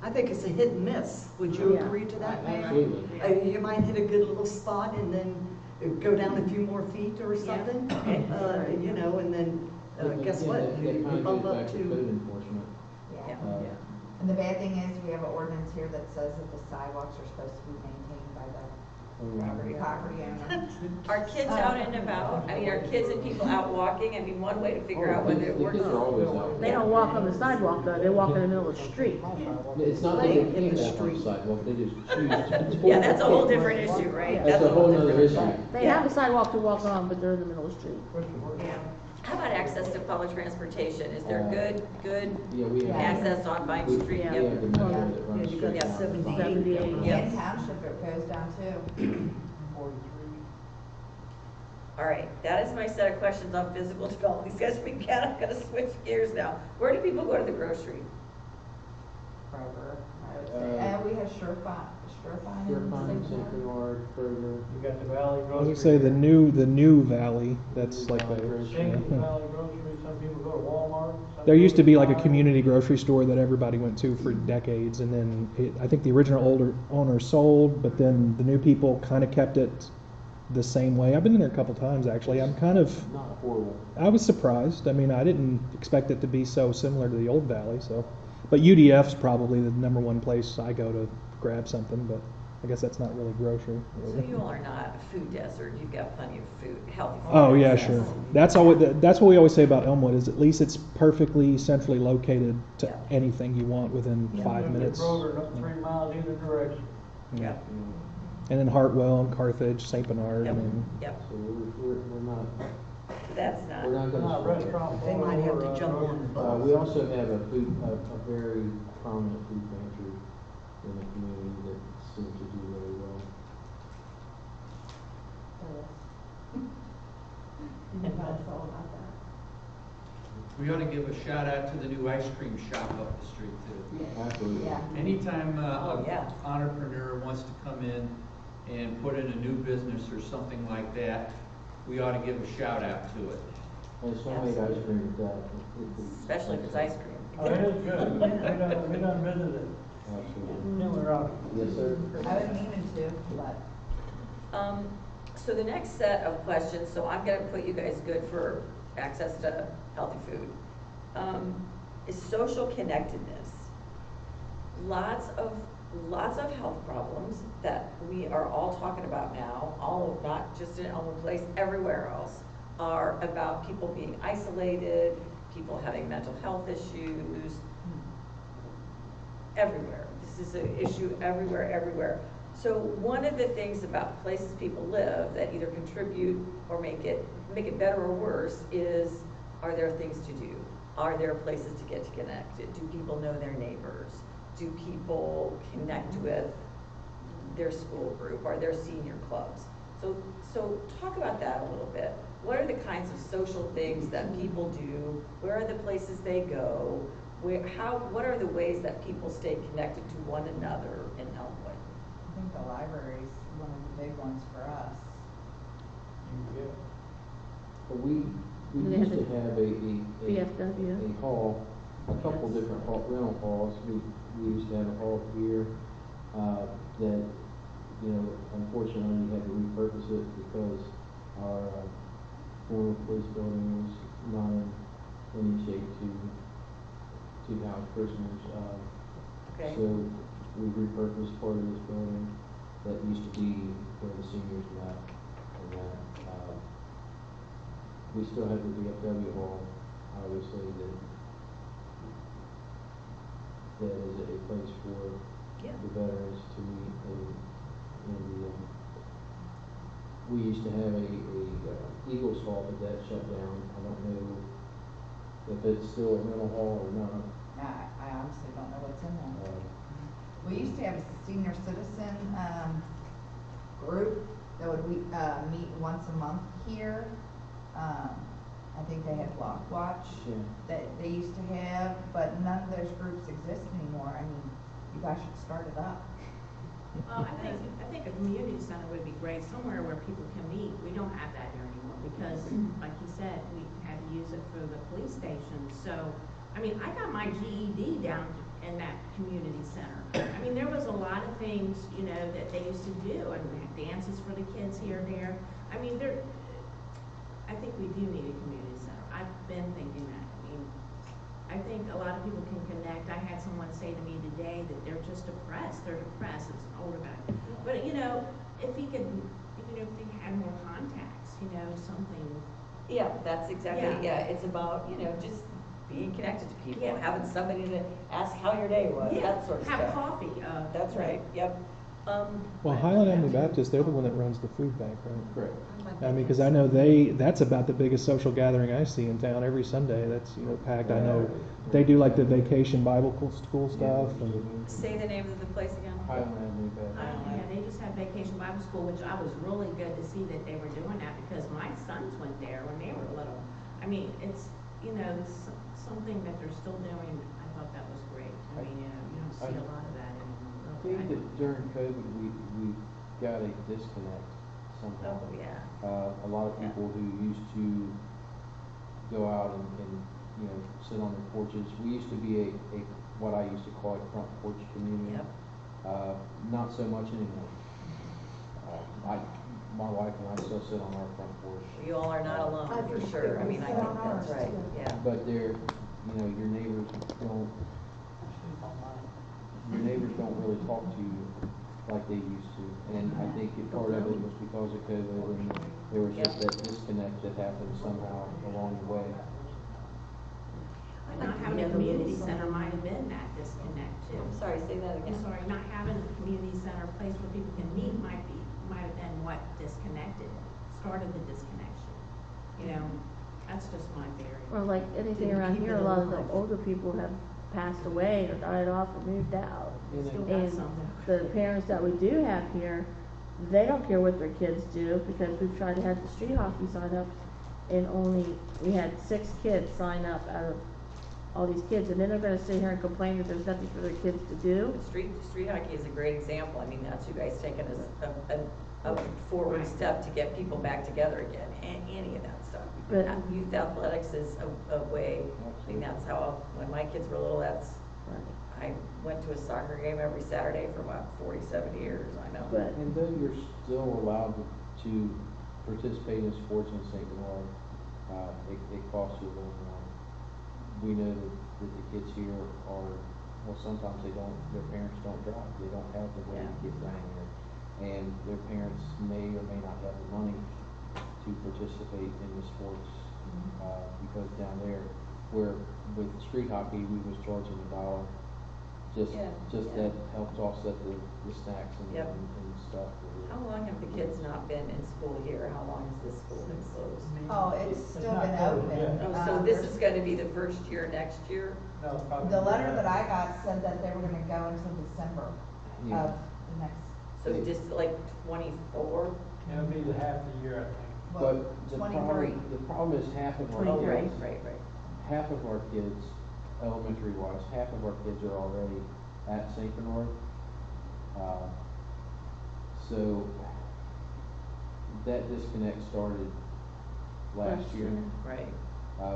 I think it's a hit and miss. Would you Yeah. agree to that, Mayor? Absolutely. You might hit a good little spot and then go down a few more feet or something, you know, and then, guess what? That You kind of bump goes up back to to. code enforcement. Yeah. Yeah. And the bad thing is, we have an ordinance here that says that the sidewalks are supposed to be maintained by the property owner. Are kids out and about? I mean, are kids and people out walking? I mean, one way to figure out whether it The works. kids are always out. They don't walk on the sidewalk though, they walk in the middle of the street. It's not that they Playing in can't the walk on the street. sidewalk, they just choose. Yeah, that's a whole different issue, right? That's a a whole different nother issue. They have a sidewalk to walk on, but they're in the middle of the street. Yeah. How about access to public transportation? Is there good Yeah, we have. access on Vine we- Street? We Yep. have the metro that runs Yeah, you got straight down. 78. And township it goes down too. 43. All right, that is my set of questions on physical development. These guys, I'm gonna switch gears now. Where do people go to the grocery? Kroger, I would say. And we have Surefine Fairfield, St. Bernard, Kroger. You got the Valley I was Grocery. gonna say the new Valley. That's like Valley the. Grocery. Jenkins Valley Grocery, some people go to Walmart. some There used to people be like a buy- community grocery store that everybody went to for decades, and then I think the original owner sold, but then the new people kind of kept it the same way. I've been in there a couple times actually. I'm kind of, Not horrible. I was surprised. I mean, I didn't expect it to be so similar to the old Valley. So, but UDF's probably the #1 place I go to grab something. But I guess that's not really grocery. So you all are not a food desert. You've got plenty of food, healthy food. Oh yeah, access. sure. That's what we always say about Elmwood is at least it's perfectly centrally located to Yeah. anything you want within Yeah. 5 minutes. Kroger, not 3 miles either direction. Yeah. And then Hartwell and Carthage, St. Bernard. Yep. I mean, Yep, So we're not, that's we're not, not gonna. Not struggle. restaurant. They might have to or, jump on the bus. We also have a very prominent food pantry in the community that seems to do really well. That's all about that. We ought to give a shout out to the new ice cream shop up the street too. Absolutely. Yeah. Anytime Oh, yeah. an entrepreneur wants to come in and put in a new business or something like that, we ought to give a shout out to it. And it's homemade ice cream at that. especially if it's ice cream. Oh, it is good. We done visited. Absolutely. Yeah, we're out. Yes, sir. I was meaning to, but. So the next set of questions, so I'm gonna put you guys good for access to healthy food, is social connectedness. Lots of health problems that we are all talking about now, all of, not just in Elmwood Place, everywhere else, are about people being isolated, people having mental health issues, everywhere. This is an issue everywhere. So one of the things about places people live that either contribute or make it better or worse is, are there things to do? Are there places to get connected? Do people know their neighbors? Do people connect with their school group? Are there senior clubs? So talk about that a little bit. What are the kinds of social things that people do? Where are the places they go? What are the ways that people stay connected to one another in Elmwood? I think the library is one of the big ones for us. Yeah. But we They used have to the have VFW. a hall, a couple different rental halls. We used to have a hall here, that, you know, unfortunately we had to repurpose it because our former police building was not in any shape to to house prisoners. Okay. So we repurposed part of this building that used to be where the seniors met. And then, we still have the VFW hall, obviously, that is a place for Yeah. the veterans to meet. And we used to have a Eagles Hall, but that shut down. I don't know if it's still a mental hall or not. I honestly don't know what's in there. We used to have a senior citizen, group that would meet once a month here. I think they had Block Watch that they used to have, but none of those groups exist anymore. I mean, you guys should start it up. Well, I think a community center would be great, somewhere where people can meet. We don't have that here anymore because, like you said, we had to use it for the police station. So, I mean, I got my GED down in that community center. I mean, there was a lot of things, you know, that they used to do. I mean, they had dances for the kids here and there. I mean, I think we do need a community center. I've been thinking that. I mean, I think a lot of people can connect. I had someone say to me today that they're just depressed. They're depressed. It's an older guy. But, you know, if he could, you know, if they had more contacts, you know, something. Yeah, that's exactly, Yeah. it's about, you know, just being connected to people, Yeah. having somebody to ask how your day was, that sort of stuff. Have coffee. That's right, yep. Well, Highland Avenue Baptist, they're the one that runs the food bank, right? Correct. I mean, because I know that's about the biggest social gathering I see in town every Sunday. That's, you know, packed. I know they do like the vacation Bible school stuff. And Say the name of the place again. Highland Avenue Baptist. Yeah, they just had Vacation Bible School, which I was really good to see that they were doing that because my sons went there when they were little. I mean, it's, you know, something that they're still doing. I thought that was great. I mean, you know, you don't see a lot of that anymore. I think that during COVID, we got a disconnect somehow. Oh, yeah. A lot of people who used to go out and you know, sit on their porches. We used to be a what I used to call a front porch community. Yep. Not so much anymore. My wife and I still sit on our front porch. You all are not alone, for sure. I mean, I think that's right, yeah. But they're, you know, your neighbors don't really talk to you like they used to. And I think part of it was because of COVID, and there was just that disconnect that happened somehow along the way. Not having a community center might have been that disconnect too. I'm sorry, say that again. I'm sorry, not having a community center, a place where people can meet might have been what started the disconnection. You know, that's just my theory. Or like anything around here, a lot of the older people have passed away or died off or moved out. Still got And something. the parents that we do have here, they don't care what their kids do because we've tried to have the street hockey sign up and we had 6 kids sign up out of all these kids, and then they're gonna sit here and complain that there's nothing for their kids to do. But street hockey is a great example. I mean, that's you guys taking a forward step to get people back together again, any of that stuff. But- Youth athletics is a way, I mean, that's how, when my kids were little, I went to a soccer game every Saturday for about 47 years, I know. But And though you're still allowed to participate in sports in St. Bernard, it costs you a little more. We know that the kids here are, well, sometimes their parents don't drive, they don't have the way to get down here. And their parents may or may not have the money to participate in the sports, because down there, where with street hockey, we was charging $1. That helps offset the snacks and stuff. How long have the kids not been in school here? How long has this school been closed? Oh, it's still not been closed open. yet. Oh, so this is gonna be the first year next year? No, probably. The letter that I got said that they were gonna go until December Yeah. of the next, So just like 24? It'll be the half a year, I think. well, But the 23. problem is half of our Right, kids, right. half of our kids, elementary wise, half of our kids are already at St. Bernard. So that disconnect started last year. Right.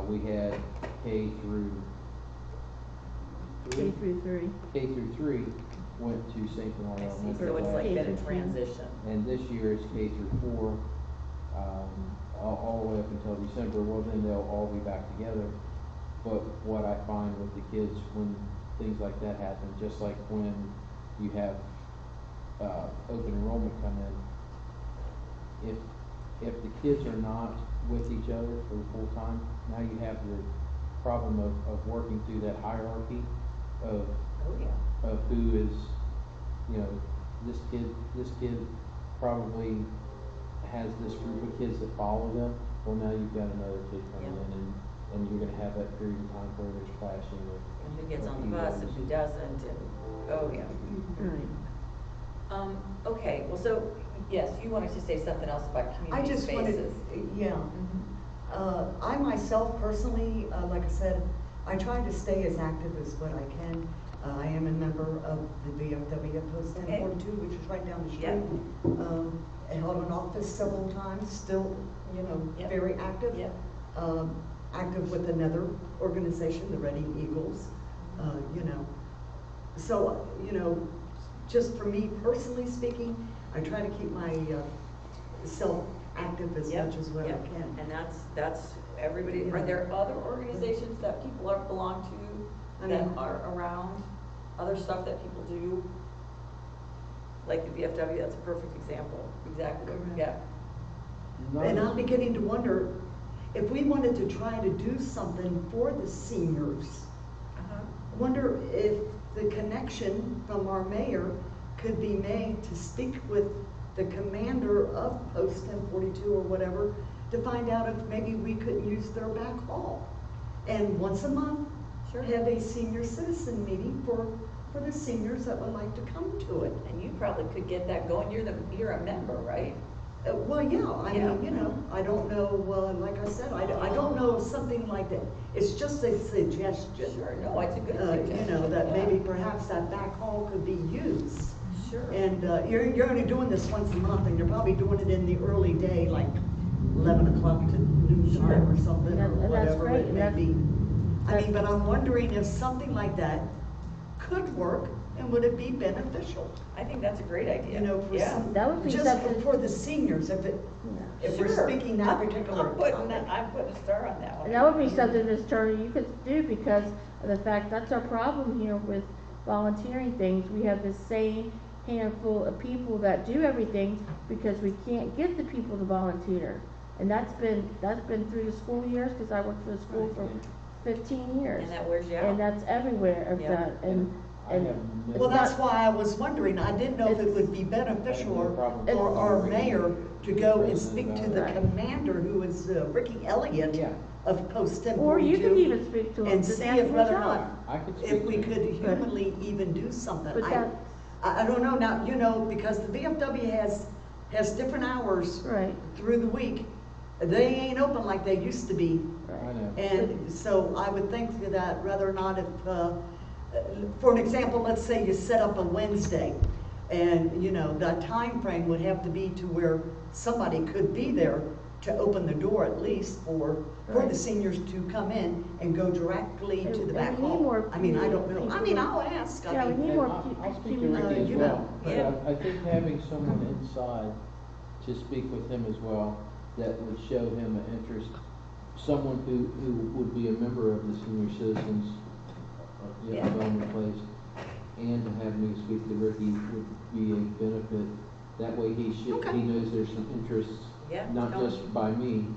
We had K through K through 3. went to St. Bernard I see, Elementary. so it's last like year. been a transition. And this year it's K through 4, all the way up until December. Well, then they'll all be back together But what I find with the kids when things like that happen, just like when you have open enrollment come in, if the kids are not with each other for the full time, now you have the problem of working through that hierarchy of Oh, yeah. of who is, you know, this kid probably has this group of kids that follow them. Well, now you've got another kid coming Yeah. in, and you're going to have that period of time where there's clashing of And who gets of on the bus and egos. who doesn't, and, oh, yeah. Right. Okay, well, so, yes, you wanted to say something else about I community just wanted, spaces. yeah. I myself personally, like I said, I try to stay as active as what I can. I am a member of the VFW Post Okay. 1042, which is right down the street. Yep. I held an office several times, still, you know, Yep. very active. Yep. Active with another organization, the Reading Eagles, you know. So, you know, just for me personally speaking, I try to keep my self active as Yep, much as what yep. I can. And that's everybody. Are there other organizations that people belong to I that mean- are around? Other stuff that people do? Like the VFW, that's a perfect example, exactly, yeah. And I'm beginning to wonder if we wanted to try to do something for the seniors. Wonder if the connection from our mayor could be made to speak with the commander of Post 1042 or whatever to find out if maybe we could use their back hall. And once a month, Sure. have a senior citizen meeting for the seniors that would like to come to it. And you probably could get that going, you're a member, right? Well, yeah, I Yeah. mean, you know, I don't know, like I said, I don't know if something like that. It's just a suggestion. Sure, no, it's a good You suggestion. know, that Yeah. maybe perhaps that back hall could be used. Sure. And you're only doing this once a month, and you're probably doing it in the early day, like 11 o'clock to noon time or something, or And that's whatever great, it and may that's- be. I mean, that's- but I'm wondering if something like that could work, and would it be beneficial? I think that's a great idea. You know, for Yeah. some, That would be just something- for the seniors, if we're Sure. speaking that particular I'm putting topic. I'm putting a star on that one. And that would be something, Ms. Turner, you could do, because of the fact, that's our problem here with volunteering things. We have the same handful of people that do everything because we can't get the people to volunteer. And that's been through the school years, because I worked for the school for 15 years. And that wears you out. And that's everywhere of Yeah. that, and I have no- it's Well, that's not- why I was wondering, I didn't know if it would be beneficial for our mayor to go and speak to the Right. commander, who is Ricky Elliott Yeah. of Post 1042. Or you could even speak to him, And just see ask if him whether or yourself. not, I could if speak we to could it. humanly even do something. But that- I don't know now, you know, because the VFW has different hours Right. through the week. They ain't open like they used to be. I know. And so I would think that whether or not if, for an example, let's say you set up a Wednesday, and, you know, the time frame would have to be to where somebody could be there to open the door at least for the Right. seniors to come in and go directly to the And back we need hall. more I mean, I don't know. people. I mean, I'll ask. I Yeah, we mean, need And more I'll speak to community Ricky as you well, know, but yeah. I think having someone inside to speak with him as well, that would show him an interest, someone who would be a member of the senior citizens, Yeah. of Elmwood Place, and to have me speak to Ricky would be a benefit. That way Okay. he knows there's some interests, Yeah, not tell just by me,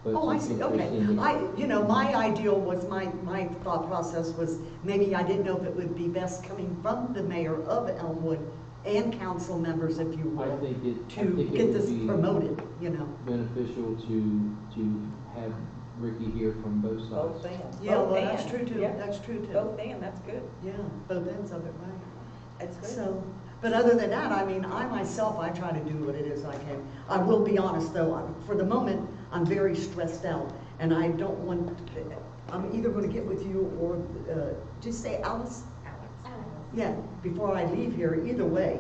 but Oh, I some see, interest okay. in the. You know, my ideal was, my thought process was, maybe I didn't know if it would be best coming from the mayor of Elmwood and council members, if you I will, think it to would get this be promoted, you know. beneficial to have Ricky hear from both sides. Both ends. Yeah, Both well, that's ends. true too, Yeah. that's true too. Both ends, that's good. Yeah, both ends of it, right. That's good. So, but other than that, I mean, I myself, I try to do what it is I can. I will be honest though, for the moment, I'm very stressed out, and I don't want, I'm either gonna get with you or, just say Alice? Yeah, before I leave here, either way,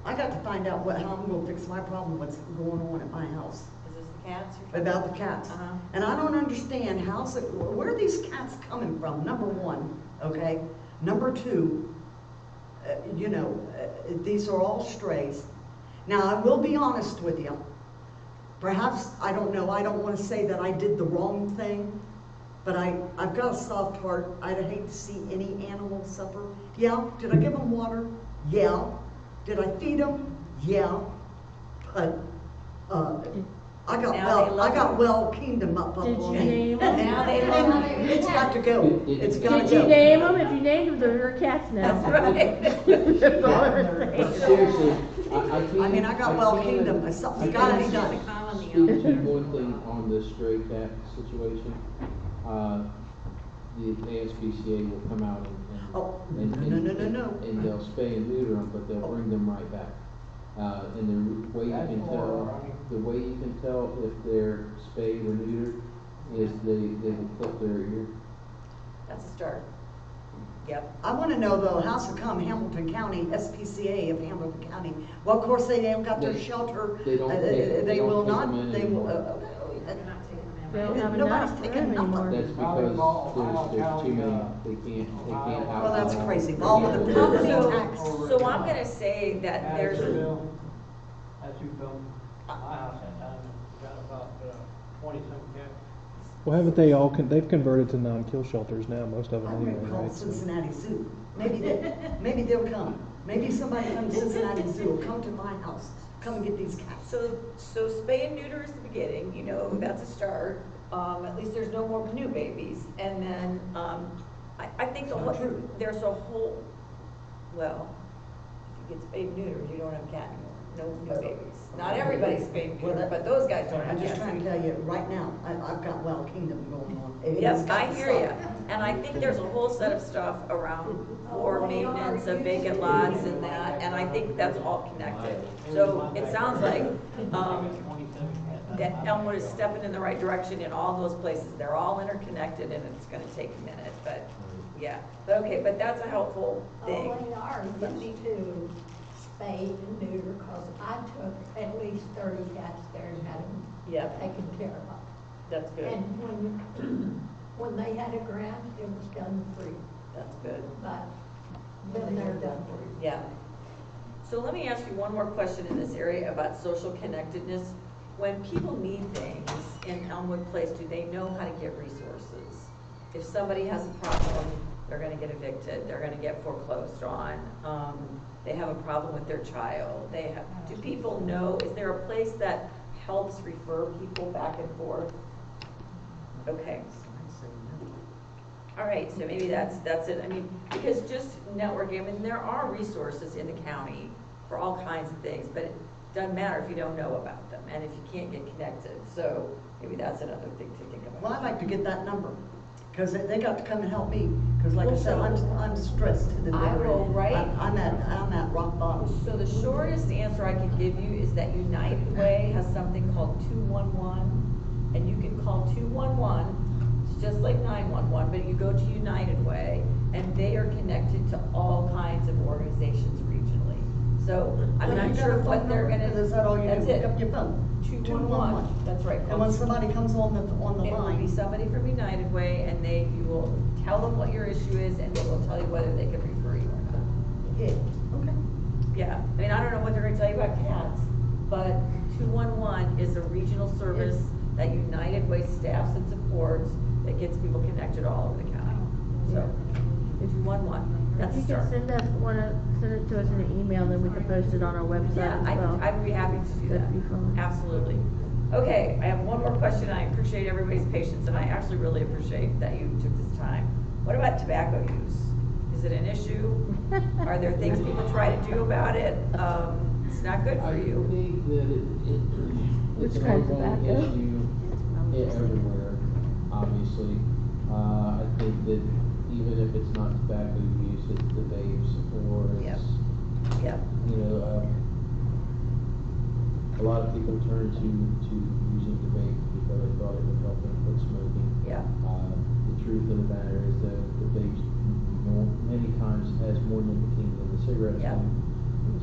I got to find out how I'm gonna fix my problem, what's going on at my house. Is this the cats? you're talking About the cats. Uh-huh. And I don't understand where are these cats coming from, number one, okay? Number two, you know, these are all strays. Now, I will be honest with you. Perhaps, I don't know, I don't want to say that I did the wrong thing, but I've got a soft heart. I'd hate to see any animal suffer. Yeah, did I give them water? Yeah. Did I feed them? Yeah. But, I got well kingdom up Did on you me. name them? Now they love And it's got to go. It's got to Did go. you name them? If you named them, they're your cats now. That's right. That's all I'm But saying. seriously, I can't. I mean, I got well kingdom. I Something's got to be can't done. Colony Speak out to there. one thing on the stray cat situation. The ASPCA will come out Oh, and no. and they'll spay and neuter them, but they'll bring them right back. And the way you That's can more, tell, the way you can tell if they're spayed or neutered is they will clip their ear. That's a start. Yep. I want to know though, how's it come Hamilton County, SPCA of Hamilton County? Well, of course, they haven't got their shelter. They don't- They will take them not, in they will, anymore. They're not taking them They out. don't have Nobody's enough taking room nothing. anymore. That's because there's too many, they can't house. Well, that's them all. crazy. They All can't the do it. property So- tax. So I'm gonna say that there's, That's who built my house that time, and got about 20-some cats. Well, haven't they all, they've converted to non-kill shelters now, most of them I'm anyway, gonna call right? So- Cincinnati Zoo. Maybe they'll come. Maybe somebody from Cincinnati Zoo will come to my house, come and get these cats. so spay and neuter is the beginning, you know, that's a start. At least there's no more new babies. And then, I think there's a whole, well, if you get spayed and neutered, you don't have a cat anymore. No new babies. Not everybody's spayed and neutered, but those guys don't have I'm just cats. trying to tell you, right now, I've got well kingdom going on. It Yes, has got I to hear you. stop. And I think there's a whole set of stuff around for maintenance of vacant lots and that, and I think that's all connected. So it sounds like, 27 cats. that Elmwood is stepping in the right direction in all those places. They're all interconnected and it's gonna take a minute, but, yeah. But okay, but that's a helpful thing. Only ours used to spay and neuter, cause I took at least 30 cats there and had them Yep, taken care of. that's good. And when they had a grant, it was done free, That's good. but then they're done free. Yeah. So let me ask you one more question in this area about social connectedness. When people need things in Elmwood Place, do they know how to get resources? If somebody has a problem, they're gonna get evicted, they're gonna get foreclosed on, they have a problem with their child, do people know, is there a place that helps refer people back and forth? Okay. All right, so maybe that's it. I mean, because just networking, I mean, there are resources in the county for all kinds of things, but it doesn't matter if you don't know about them and if you can't get connected. So maybe that's another thing to think about. Well, I'd like to get that number, because they got to come and help me, because like I said, I'm stressed to the I bitter will end. write- I'm at rock bottom. So the shortest answer I can give you is that United Way has something called 211, and you can call 211, it's just like 911, but you go to United Way, and they are connected to all kinds of organizations regionally. So I'm Well, not you got sure a what phone they're number? gonna. Is that all you do? That's Pick it. up your phone. 211, that's right. And when somebody comes on the It will be line, somebody from United Way, and you will tell them what your issue is, and they will tell you whether they can refer you or not. yeah, okay. Yeah, I mean, I don't know what they're gonna tell you about cats, but 211 is a regional service that United Way staffs and supports that gets people connected all over the county. So, 211, that's If a you can start. send it to us in an email, then we can post it on our website Yeah, as well. I'd be happy to do that. That'd be fine. Absolutely. Okay, I have one more question. I appreciate everybody's patience, and I actually really appreciate that you took this time. What about tobacco use? Is it an issue? Are there things people try to do about it? It's not good for I you. think that it's Which an kind of ongoing tobacco? issue everywhere, obviously. I think that even if it's not tobacco use, it's the vapes or Yep. it's, Yep. you know, a lot of people turn to using the vape because they thought it would help them quit smoking. Yeah. The truth of the matter is that the vape many times has more nicotine than the cigarettes Yeah. do.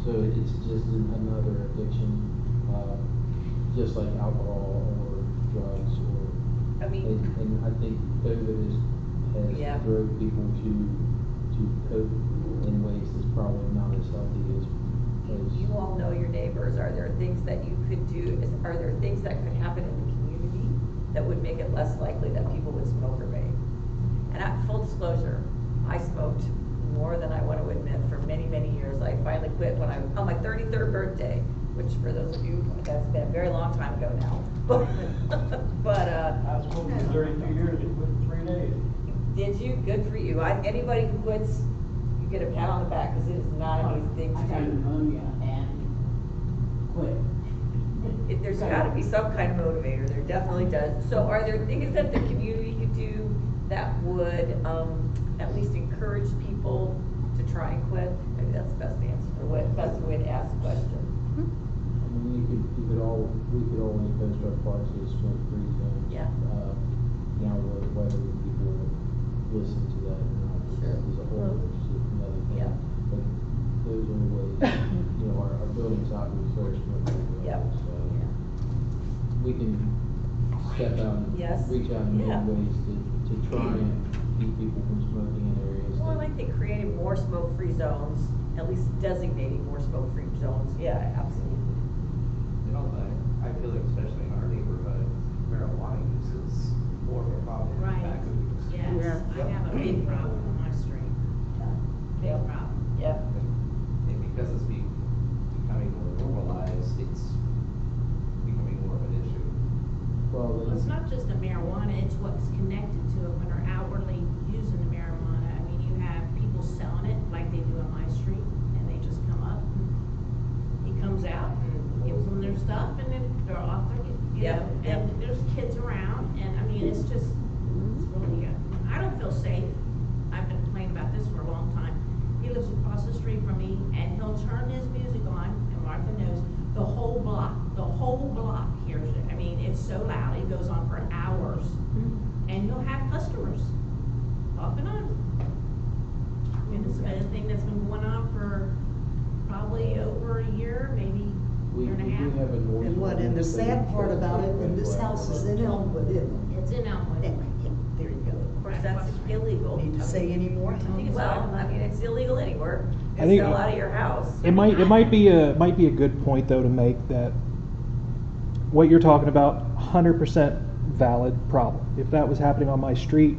So it's just another addiction, just like alcohol or drugs or, I mean, and I think COVID Yeah. has drove people to cope in ways that's probably not as healthy as. you all know your neighbors. Are there things that you could do? Are there things that could happen in the community that would make it less likely that people would smoke or vape. And full disclosure, I smoked more than I want to admit for many, many years. I finally quit when I was on my 33rd birthday, which for those of you, that's been a very long time ago now. But I smoked for 32 years, it quit in 3 days. did you? Good for you. Anybody who quits, you get a pat on the back, because it is not an easy thing to I got do. pneumonia and quit. There's got to be some kind of motivator. There definitely does. So are there things that the community could do that would at least encourage people to try and quit? Maybe that's the best answer, or best way to ask the question. I mean, we could all make those drug parks as smoke-free zones. Yeah. Now, whether people listen to that or not is a whole another thing. Yeah. But those are ways, our buildings obviously are smoke-free. Yep. So we can step out and Yes. reach out in Yeah. many ways to try and keep people from smoking in areas. Well, that- I think creating more smoke-free zones, at least designating more smoke-free zones. Yeah, absolutely. I feel like especially in our neighborhood, marijuana use is more of a problem than Right. tobacco use. Yes, Yeah. I have a big problem on my street, big Yep. problem. Yep. And because it's becoming more normalized, it's becoming more of an issue. Well, Well, it's not just the marijuana, it's what's connected to it when they're outwardly using the marijuana. I mean, you have people selling it like they do on my street, and they just come up, and he comes out and gives them their stuff, and then they're off their, Yeah, yeah. and there's kids around, and I mean, it's just, it's really, I don't feel safe. I've been complaining about this for a long time. He lives across the street from me, and he'll turn his music on, and Martha knows, the whole block hears it. I mean, it's so loud, it goes on for hours, and you'll have customers off and on. I mean, it's been a thing that's been going on for probably over a year, maybe we year and a do half. have a noise. And what, and the ordinance that sad part says about it, that and this that's house is in right. Elmwood, isn't it? It's in Elmwood. Yeah, there you go. Of course, that's illegal. Need to say any more? I think it's Well, I mean, it's illegal anywhere. I It's think- still out of your house. It might be a good point though to make that what you're talking about 100% valid problem. If that was happening on my street,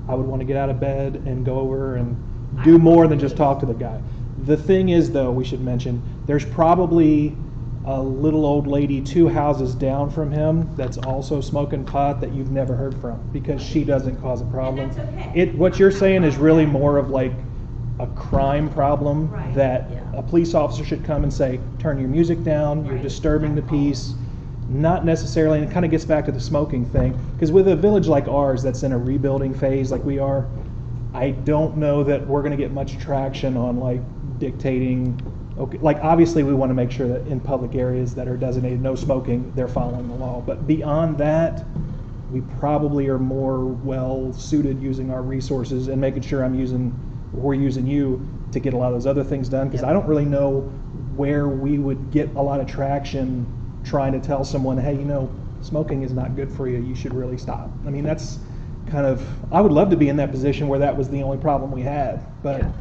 I would want to get out of bed and go over and do more than just talk to the guy. The thing is though, we should mention, there's probably a little old lady 2 houses down from him that's also smoking pot that you've never heard from because she doesn't cause a problem. And that's okay. What you're saying is really more of like a crime problem Right. that Yeah. a police officer should come and say, turn your music down, you're Right. disturbing the peace. Not necessarily, and it kind of gets back to the smoking thing, because with a village like ours that's in a rebuilding phase like we are, I don't know that we're going to get much traction on like dictating, okay, like obviously we want to make sure that in public areas that are designated no smoking, they're following the law. But beyond that, we probably are more well suited using our resources and making sure we're using you to get a lot of those other things done, because Yep. I don't really know where we would get a lot of traction trying to tell someone, hey, smoking is not good for you, you should really stop. I mean, that's kind of, I would love to be in that position where that was the only problem we had, but Yeah.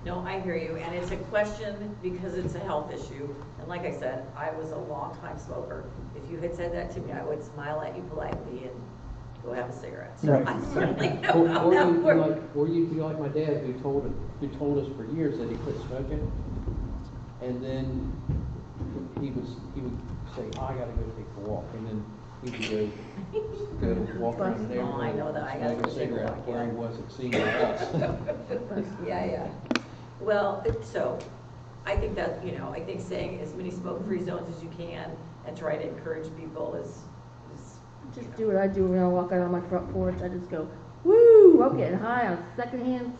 No, I hear you, and it's a question because it's a health issue. And like I said, I was a long-time smoker. If you had said that to me, I would smile at you politely and go have a cigarette. So Right. I certainly know how Or that you'd be works. like my dad who told us for years that he quit smoking, and then he would say, I gotta go take a walk, and then he would go walk around the Oh, I know that. I gotta neighborhood, go smoke a take a cigarette walk, where he yeah. wasn't seen by us. Yeah. Well, so I think that, I think saying as many smoke-free zones as you can and try to encourage people is Just do what I do when I walk out on my front porch. I just go, woo, I'm getting high on secondhand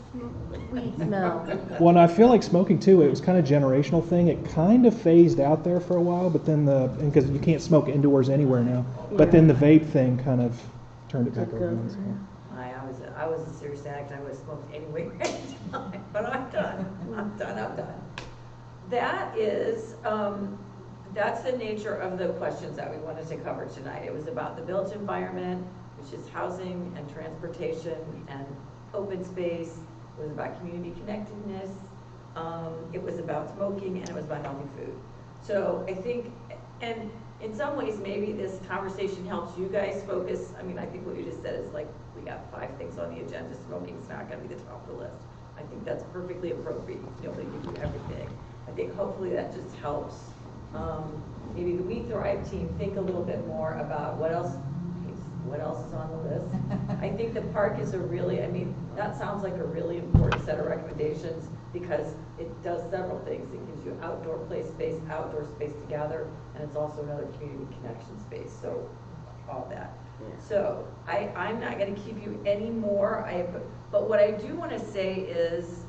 weed smell. well, and I feel like smoking too, it was kind of a generational thing. It kind of phased out there for a while, but then because you can't smoke indoors anywhere now, but then the vape thing kind of turned it back Took over. over, So. I was a serious addict. I would have smoked anyway, anytime, but I'm done. That is, that's the nature of the questions that we wanted to cover tonight. It was about the built environment, which is housing and transportation and open space. It was about community connectedness. It was about smoking, and it was about healthy food. So I think And in some ways, maybe this conversation helps you guys focus. I mean, I think what you just said is like, we got 5 things on the agenda, smoking's not gonna be the top of the list. I think that's perfectly appropriate, nobody can do everything. I think hopefully that just helps, maybe the WeTHRIVE team think a little bit more about what else is on the list. I think the park is a really, I mean, that sounds like a really important set of recommendations because it does several things. It gives you outdoor play space, outdoor space to gather, and it's also another community connection space, so all that. Yeah. So I'm not gonna keep you any more, but what I do wanna say is,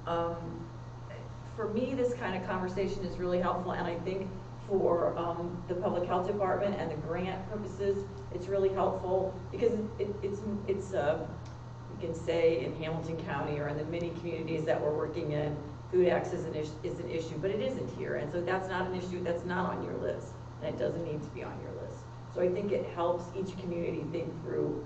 for me, this kind of conversation is really helpful, and I think for the public health department and the grant purposes, it's really helpful because it's you can say in Hamilton County or in the many communities that we're working in, food access is an issue, but it isn't here, and so that's not an issue, that's not on your list, and it doesn't need to be on your list. So I think it helps each community think through,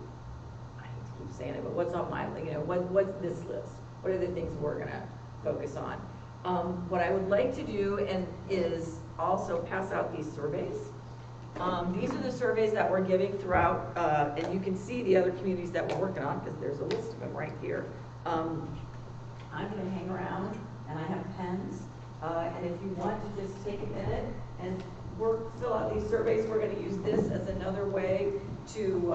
I hate to keep saying it, but what's on my, what's this list? What are the things we're gonna focus on? What I would like to do is also pass out these surveys. These are the surveys that we're giving throughout, and you can see the other communities that we're working on because there's a list of them right here. I'm gonna hang around and I have pens, and if you want to just take a minute and fill out these surveys, we're gonna use this as another way to,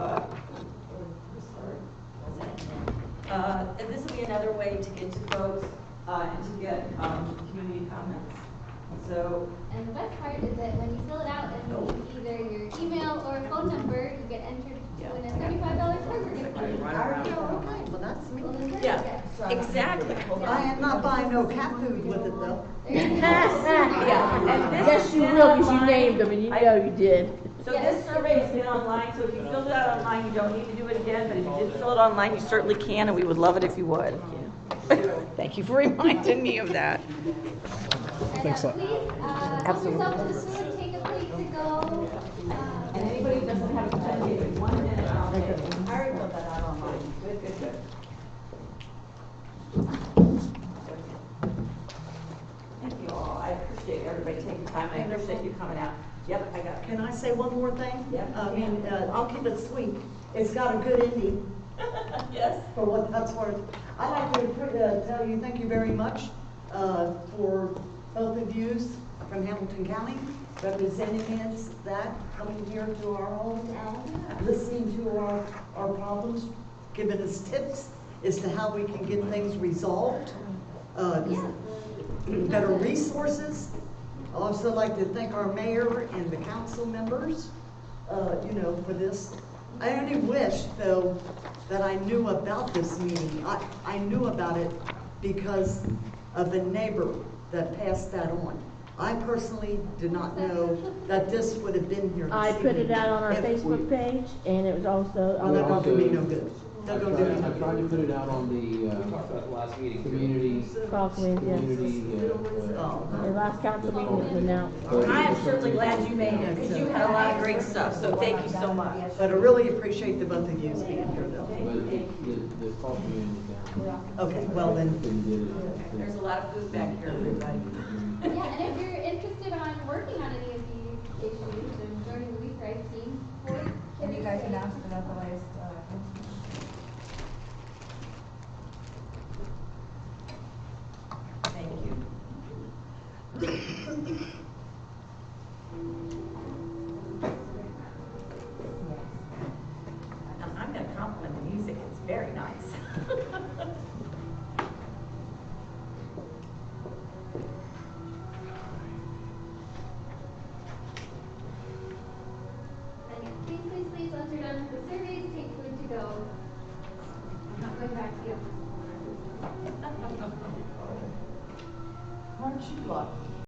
and this will be another way to get to folks, and to get, community comments. So. And the best part is that when you fill it out and leave either your email or phone number, you get entered to win a $75 burger gift card. Okay, well, that's me. Yeah, exactly. I am not buying no cat food with it though. Yeah, and this Yes, has you been will, because you online. named them, and you know you did. So this survey has been online, so if you filled it out online, you don't need to do it again, but if you did fill it online, you certainly can, and we would love it if you would. Thank you for reminding me of that. Thanks a lot. Please, help yourself to the food, take a plate to go. And anybody who doesn't have a pen, give it 1 minute, I'll take it. I already filled that out online. Good, good, good. Thank you all. I appreciate everybody taking time. I appreciate you coming out. Yep, I got it. Can I say one more thing? Yep. I mean, I'll keep it sweet. It's got a good ending. Yes. For what that's worth. I'd like to tell you thank you very much for both of you from Hamilton County, representing us, coming here to our hometown, listening to our problems, giving us tips as to how we can get things resolved, better resources. I'd also like to thank our mayor and the council members, for this. I only wish, though, that I knew about this meeting. I knew about it because of the neighbor that passed that on. I personally did not know that this would have been here. I put it out on our Facebook page, and it was also. Oh, that don't do me no good. That don't do me no I tried to good. put it out on We the, talked about it last meeting. community, Call community, yes. community, The last council meeting was announced. I am certainly glad you made it, because you had a lot of great stuff, so thank you so much. But I really appreciate the both of you being here, though. but the call community down. Okay, well then, Couldn't get it. There's a lot of food back here, everybody. Yeah, and if you're interested on working on any of these issues and joining the WeTHRIVE team, And you guys announced it at the latest, Thank you. Now, I'm going to compliment the music, it's very nice. And please, once you're done with the surveys, take food to go. I'm not going back to you. aren't you lucky?